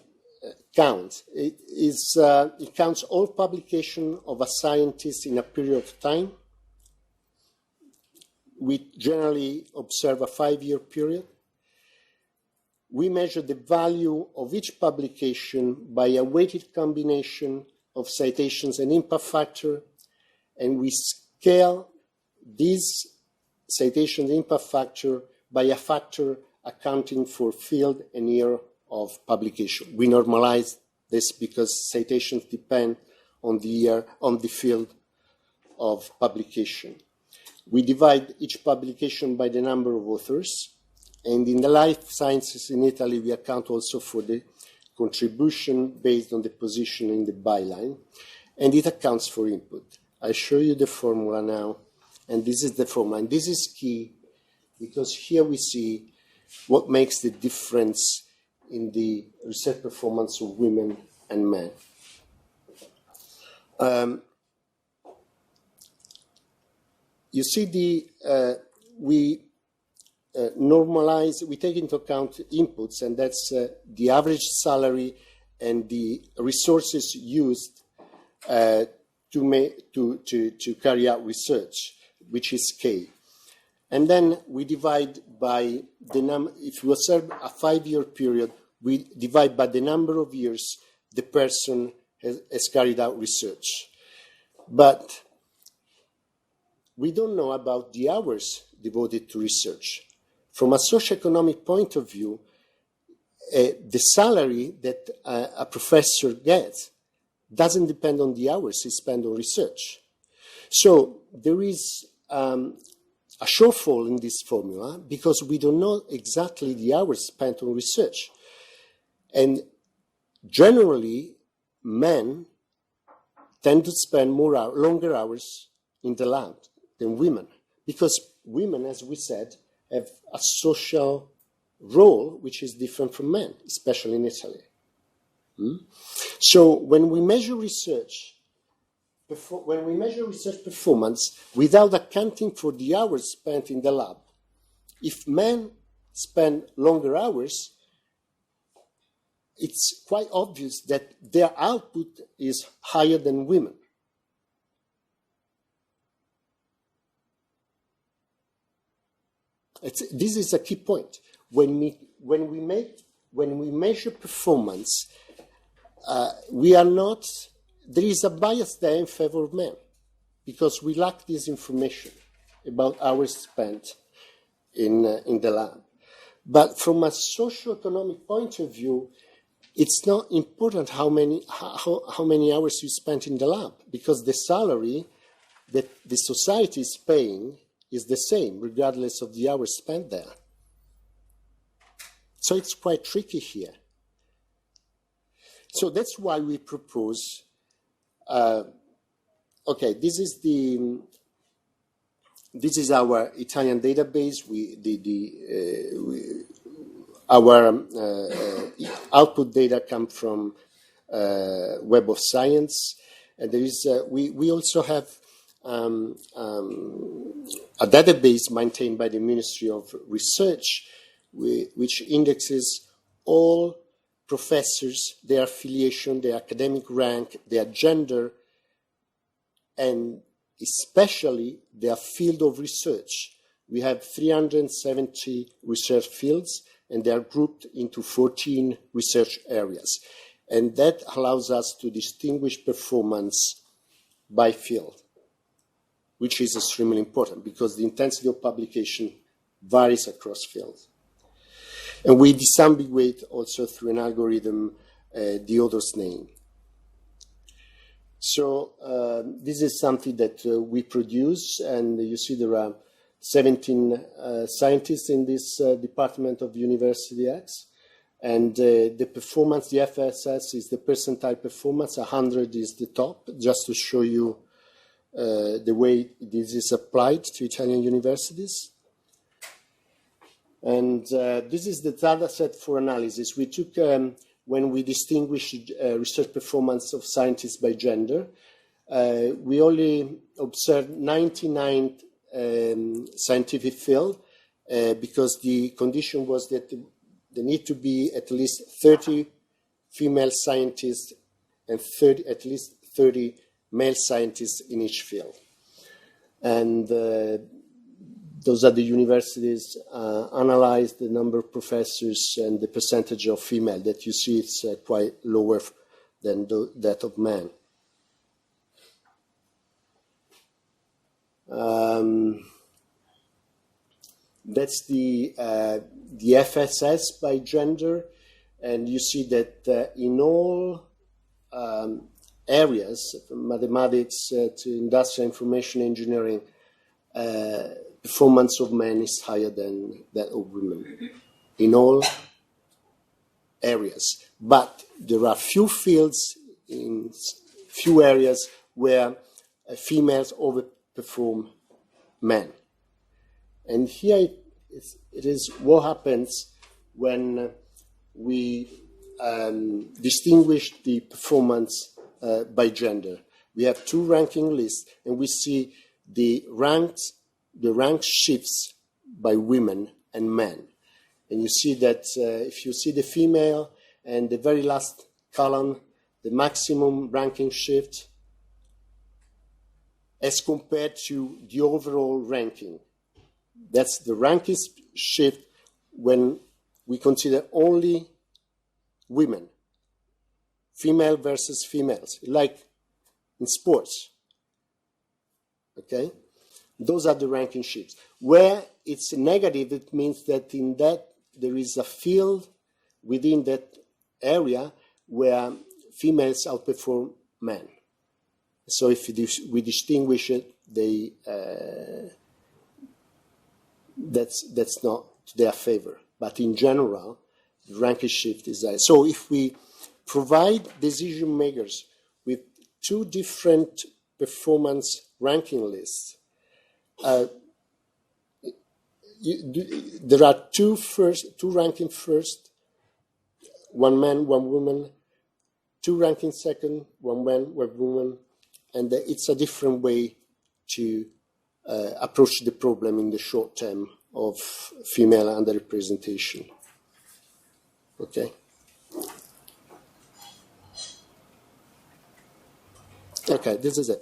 count? It counts all publication of a scientist in a period of time. We generally observe a 5-year period. We measure the value of each publication by a weighted combination of citations and impact factor, and we scale these citations impact factor by a factor accounting for field and year of publication. We normalize this because citations depend on the year, on the field of publication. We divide each publication by the number of authors, and in the life sciences in Italy, we account also for the contribution based on the position in the byline, and it accounts for input. I'll show you the formula now, and this is the formula, and this is key because here we see what makes the difference in the research performance of women and men. You see, we normalize, we take into account inputs, and that's the average salary and the resources used to carry out research, which is K. And then we divide by the number, if we observe a 5-year period, we divide by the number of years the person has carried out research. But we don't know about the hours devoted to research. From a socioeconomic point of view, the salary that a professor gets doesn't depend on the hours he spends on research. So there is a shortfall in this formula because we don't know exactly the hours spent on research. And generally, men tend to spend longer hours in the lab than women because women, as we said, have a social role which is different from men, especially in Italy. So when we measure research performance without accounting for the hours spent in the lab, if men spend longer hours, it's quite obvious that their output is higher than women. This is a key point. When we measure performance, there is a bias there in favor of men because we lack this information about hours spent in the lab. But from a socioeconomic point of view, it's not important how many hours you spent in the lab because the salary that the society is paying is the same regardless of the hours spent there. So it's quite tricky here. So that's why we propose, this is our Italian database. Our output data come from Web of Science. And there is, we also have a database maintained by the Ministry of Research, which indexes all professors, their affiliation, their academic rank, their gender, and especially their field of research. We have 370 research fields, and they are grouped into 14 research areas. And that allows us to distinguish performance by field, which is extremely important because the intensity of publication varies across fields. And we disambiguate also through an algorithm the author's name. So this is something that we produce, and you see there are 17 scientists in this department of University X. And the performance, the FSS, is the percentile performance. 100 is the top, just to show you the way this is applied to Italian universities. And this is the data set for analysis. We took, when we distinguished research performance of scientists by gender, we only observed 99 scientific field because the condition was that there need to be at least 30 female scientists and at least 30 male scientists in each field. And those are the universities analyzed the number of professors and the percentage of female that you see it's quite lower than that of men. That's the FSS by gender, and you see that in all areas, from mathematics to industrial information engineering, performance of men is higher than that of women in all areas. But there are few fields in few areas where females overperform men. And here it is what happens when we distinguish the performance by gender. We have two ranking lists, and we see the rank shifts by women and men. And you see that if you see the female and the very last column, the maximum ranking shift as compared to the overall ranking. That's the ranking shift when we consider only women, female versus females, like in sports. Okay? Those are the ranking shifts. Where it's negative, it means that in that there is a field within that area where females outperform men. So if we distinguish it, that's not to their favor. But in general, the ranking shift is there. So if we provide decision makers with two different performance ranking lists, there are two ranking first, one man, one woman, two ranking second, one man, one woman, and it's a different way to approach the problem in the short term of female underrepresentation. Okay? Okay, this is it.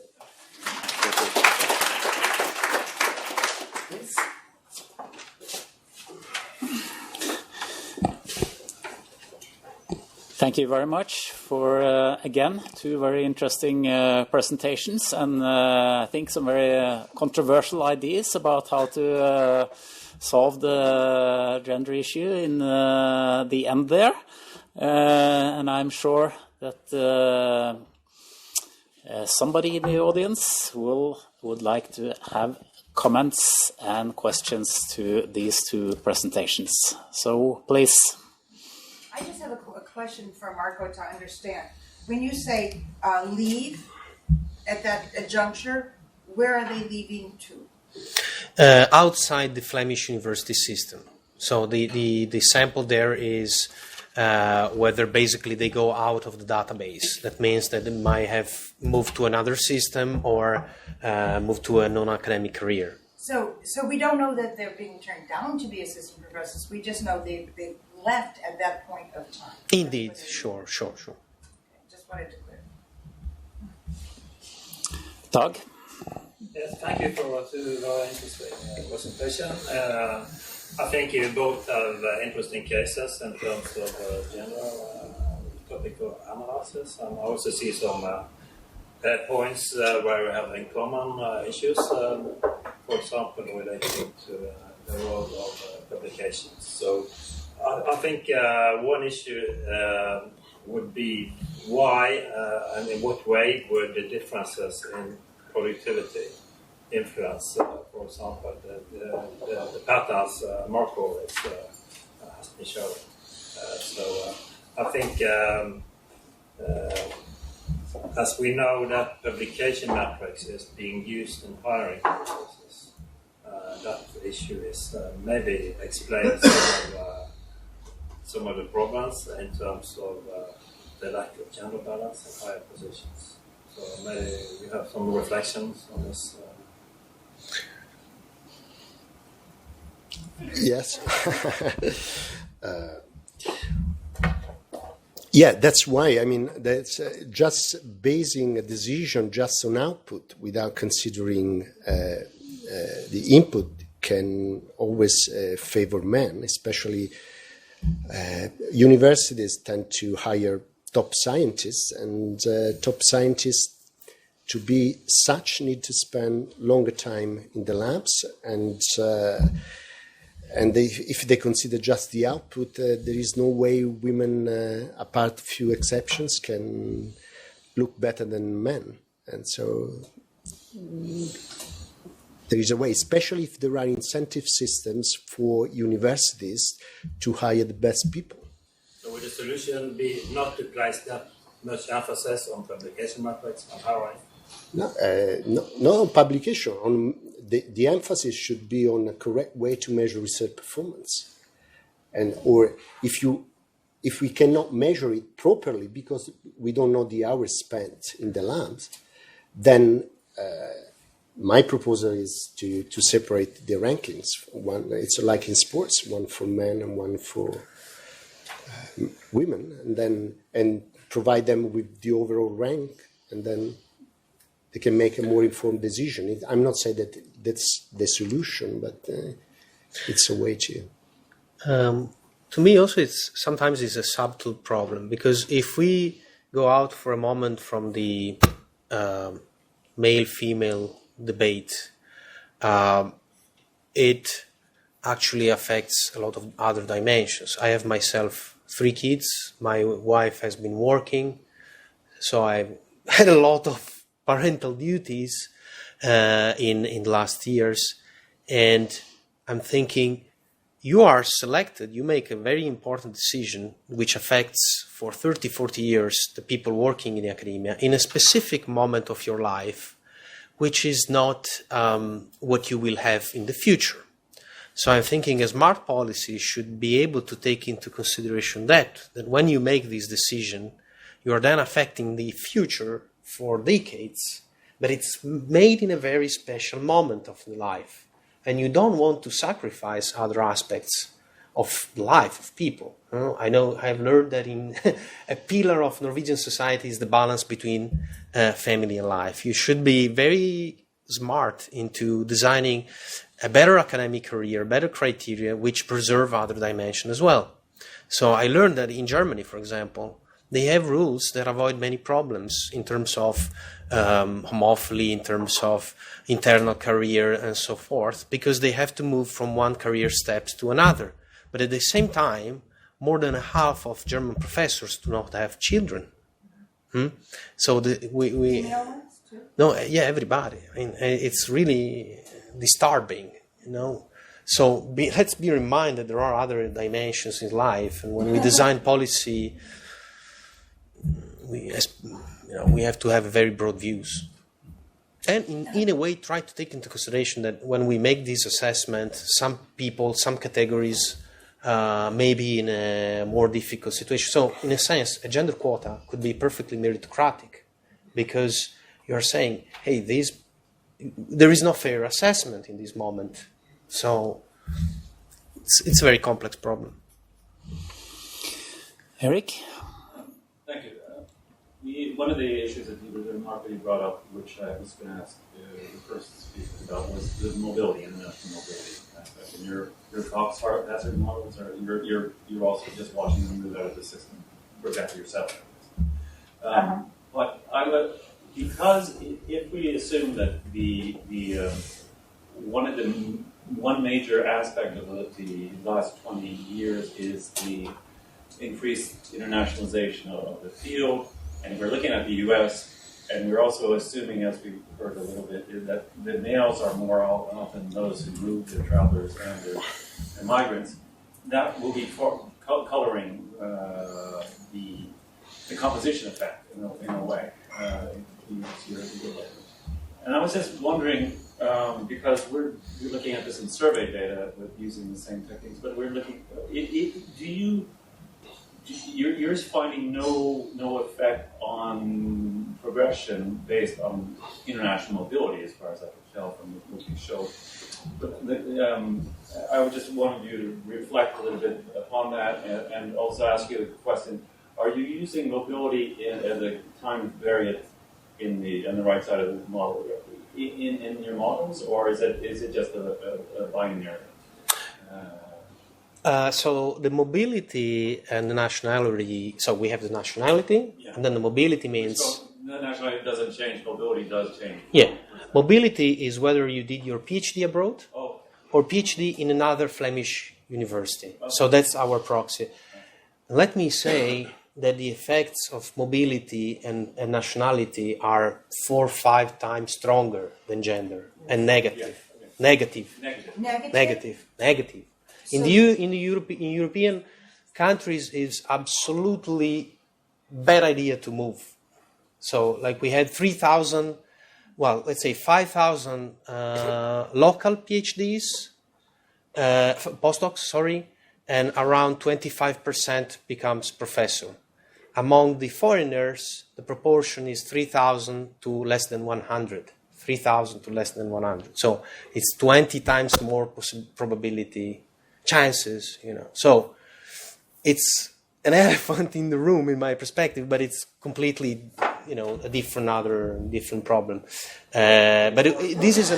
Thank you very much for, again, two very interesting presentations and I think some very controversial ideas about how to solve the gender issue in the end there. And I'm sure that somebody in the audience would like to have comments and questions to these two presentations. So please. I just have a question for Marco to understand. When you say leave at that juncture, where are they leaving to? Outside the Flemish university system. So the sample there is whether basically they go out of the database. That means that they might have moved to another system or moved to a non-academic career. So we don't know that they're being turned down to be assistant professors. We just know they left at that point of time. Indeed, sure. Okay, just wanted to clear. Dag? Yes, thank you for a very interesting presentation. I think you both have interesting cases in terms of general topic of analysis, and I also see some points where we have in common issues, for example, relating to the role of publications. So I think one issue would be why and in what way would the differences in productivity influence, for example, the patterns Marco has been showing. So I think, as we know that publication metrics is being used in hiring processes, that issue is maybe explains some of the problems in terms of the lack of gender balance in higher positions. So maybe we have some reflections on this. Yes. Yeah, that's why. I mean, that's just basing a decision just on output without considering the input can always favor men, especially universities tend to hire top scientists, and top scientists to be such need to spend longer time in the labs, and if they consider just the output, there is no way women, apart few exceptions, can look better than men. And so there is a way, especially if there are incentive systems for universities to hire the best people. So would the solution be not to place that much emphasis on publication metrics and hiring? No, on publication. On the emphasis should be on a correct way to measure research performance, or if we cannot measure it properly because we don't know the hours spent in the labs, then my proposal is to separate the rankings. One, it's like in sports, one for men and one for women, and provide them with the overall rank, and then they can make a more informed decision. I'm not saying that that's the solution, but it's a way to. To me, also, sometimes it's a subtle problem, because if we go out for a moment from the male-female debate, it actually affects a lot of other dimensions. I have myself 3 kids. My wife has been working, so I've had a lot of parental duties in the last years, and I'm thinking, you are selected, you make a very important decision which affects for 30, 40 years the people working in academia in a specific moment of your life, which is not what you will have in the future. So I'm thinking a smart policy should be able to take into consideration that when you make this decision, you are then affecting the future for decades, but it's made in a very special moment of the life, and you don't want to sacrifice other aspects of the life of people. I know I've learned that in a pillar of Norwegian society is the balance between family and life. You should be very smart into designing a better academic career, better criteria, which preserve other dimensions as well. So I learned that in Germany, for example, they have rules that avoid many problems in terms of homophily, in terms of internal career and so forth, because they have to move from one career steps to another. But at the same time, more than half of German professors do not have children. So everybody. I mean, it's really disturbing, So let's be reminded there are other dimensions in life, and when we design policy, we have to have very broad views, and in a way try to take into consideration that when we make this assessment, some people, some categories maybe in a more difficult situation. So, in a sense, a gender quota could be perfectly meritocratic because you're saying, hey, there is no fair assessment in this moment. So, it's a very complex problem. Eric? Thank you. One of the issues that the remark that you brought up, which I was going to ask the first speaker about, was the mobility, international mobility aspect. And your talks are hazard models, or you're also just watching them move out of the system, for example, yourself. But I would, because if we assume that one major aspect of the last 20 years is the increased internationalization of the field, and we're looking at the U.S., and we're also assuming, as we heard a little bit, that the males are more often those who move, the travelers and the migrants. That will be coloring the composition effect in a way. And I was just wondering, because we're looking at this in survey data with using the same techniques, but we're looking. You're finding no effect on progression based on international mobility, as far as I can tell from what you showed. But I would just want you to reflect a little bit upon that, and also ask you the question: are you using mobility as a time variant on the right side of the model in your models, or is it just a binary? So the mobility and the nationality, so we have the nationality, and then the mobility means... So the nationality doesn't change, mobility does change. Yeah. Mobility is whether you did your PhD abroad or PhD in another Flemish university. Okay. So that's our proxy. Let me say that the effects of mobility and nationality are 4 or 5 times stronger than gender, and negative. Negative. In European countries, it's absolutely bad idea to move. So, like we had 5,000 local PhDs, postdocs, and around 25% becomes professor. Among the foreigners, the proportion is 3,000 to less than 100. 3,000 to less than 100. So it's 20 times more probability. Chances, So it's an elephant in the room in my perspective, but it's completely, a different problem. But this is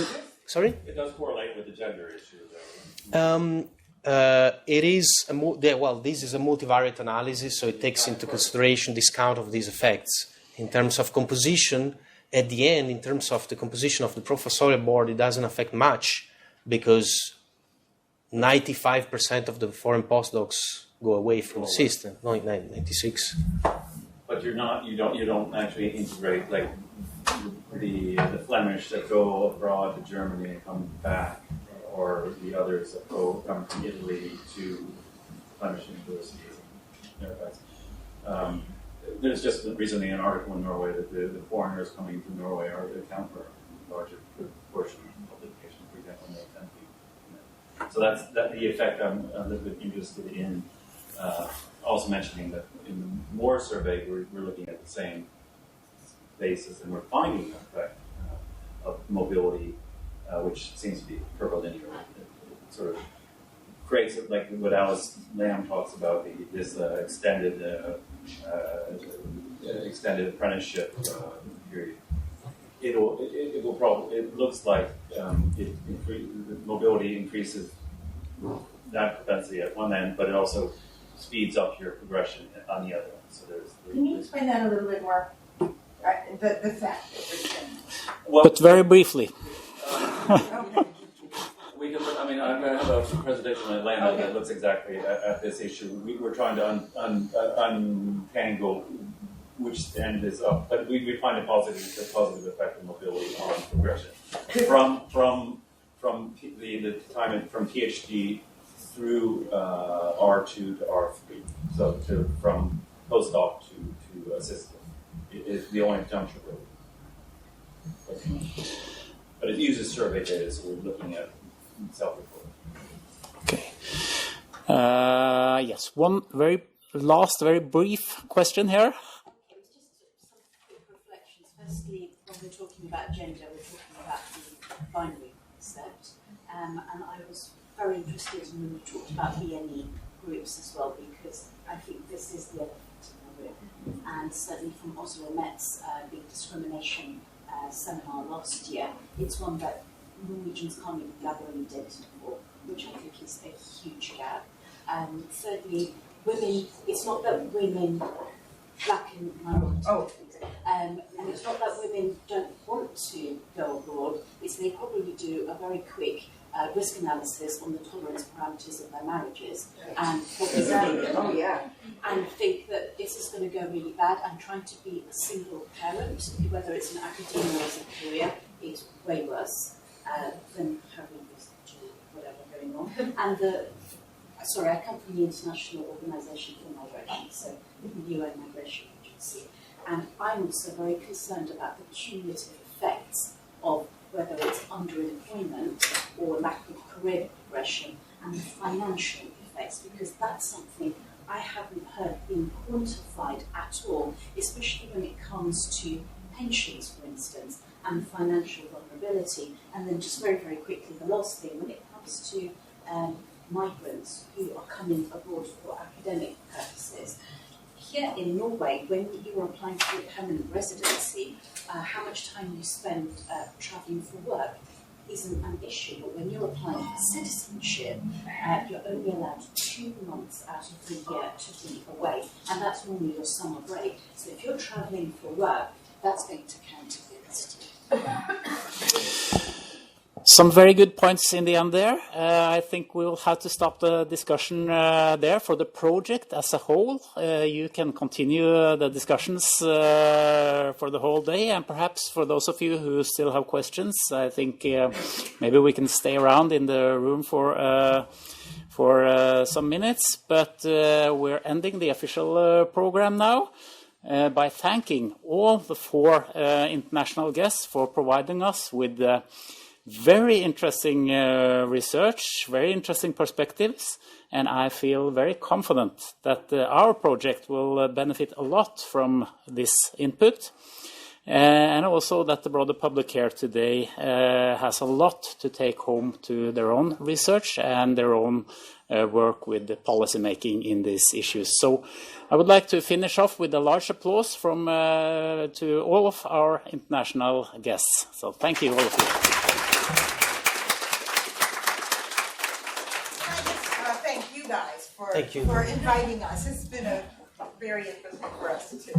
sorry? It does correlate with the gender issue, though. It is this is a multivariate analysis, so it takes into consideration discount of these effects. In terms of composition, at the end, in terms of the composition of the professorial board, it doesn't affect much because 95% of the foreign postdocs go away from the system. 96. But you don't actually integrate like the Flemish that go abroad to Germany and come back, or the others that come from Italy to Flemish universities. There's just recently an article in Norway that the foreigners coming to Norway account for a larger portion of publication, for example, in the 10 people. So that's the effect I'm a little bit interested in. Also mentioning that in the Moore survey, we're looking at the same basis, and we're finding an effect of mobility, which seems to be curvilinear. It sort of creates, like what Alice Lamb talks about, this extended apprenticeship period. It looks like mobility increases that propensity at one end, but it also speeds up your progression on the other end. So Can you explain that a little bit more? The fact that we're saying. Well, but very briefly. We can. I have a presentation in Atlanta that looks exactly at this issue. We're trying to untangle which end is up, but we find a positive effect of mobility on progression from the time from PhD through R2 to R3. So from postdoc to assistant is the only juncture really. But it uses survey data, so we're looking at self-reporting. Okay. Yes, one very brief question here. It was just some quick reflections. Firstly, when we're talking about gender, we're talking about the binary concept. And I was very interested when we talked about BNE groups as well, because I think this is the elephant in the room. And certainly from Oslo Met's big discrimination seminar last year, it's one that Norwegians can't even gather any data for, which I think is a huge gap. Thirdly, women, it's not that women, black and minority, and it's not that women don't want to go abroad, it's they probably do a very quick risk analysis on the tolerance parameters of their marriages and and think that this is going to go really bad, and trying to be a single parent, whether it's in academia or as a career, is way worse than having this whatever going on. And I come from the International Organization for Migration, so the UN Migration Agency, and I'm also very concerned about the cumulative effects of whether it's underemployment or lack of career progression, and the financial effects, because that's something I haven't heard being quantified at all, especially when it comes to pensions, for instance, and financial vulnerability. And then just very, very quickly, the last thing, when it comes to migrants who are coming abroad for academic purposes. Here in Norway, when you are applying for a permanent residency, how much time you spend travelling for work isn't an issue. But when you're applying for citizenship, you're only allowed 2 months out of the year to be away, and that's normally your summer break. So if you're travelling for work, that's going to count against you. Some very good points in the end there. I think we'll have to stop the discussion there for the project as a whole. You can continue the discussions for the whole day, and perhaps for those of you who still have questions, I think maybe we can stay around in the room for some minutes. But we're ending the official program now by thanking all the 4 international guests for providing us with very interesting research, very interesting perspectives, and I feel very confident that our project will benefit a lot from this input, and also that the broader public here today has a lot to take home to their own research and their own work with the policy making in these issues. So I would like to finish off with a large applause from to all of our international guests. So thank you, all of you. For inviting us. It's been very interesting for us too.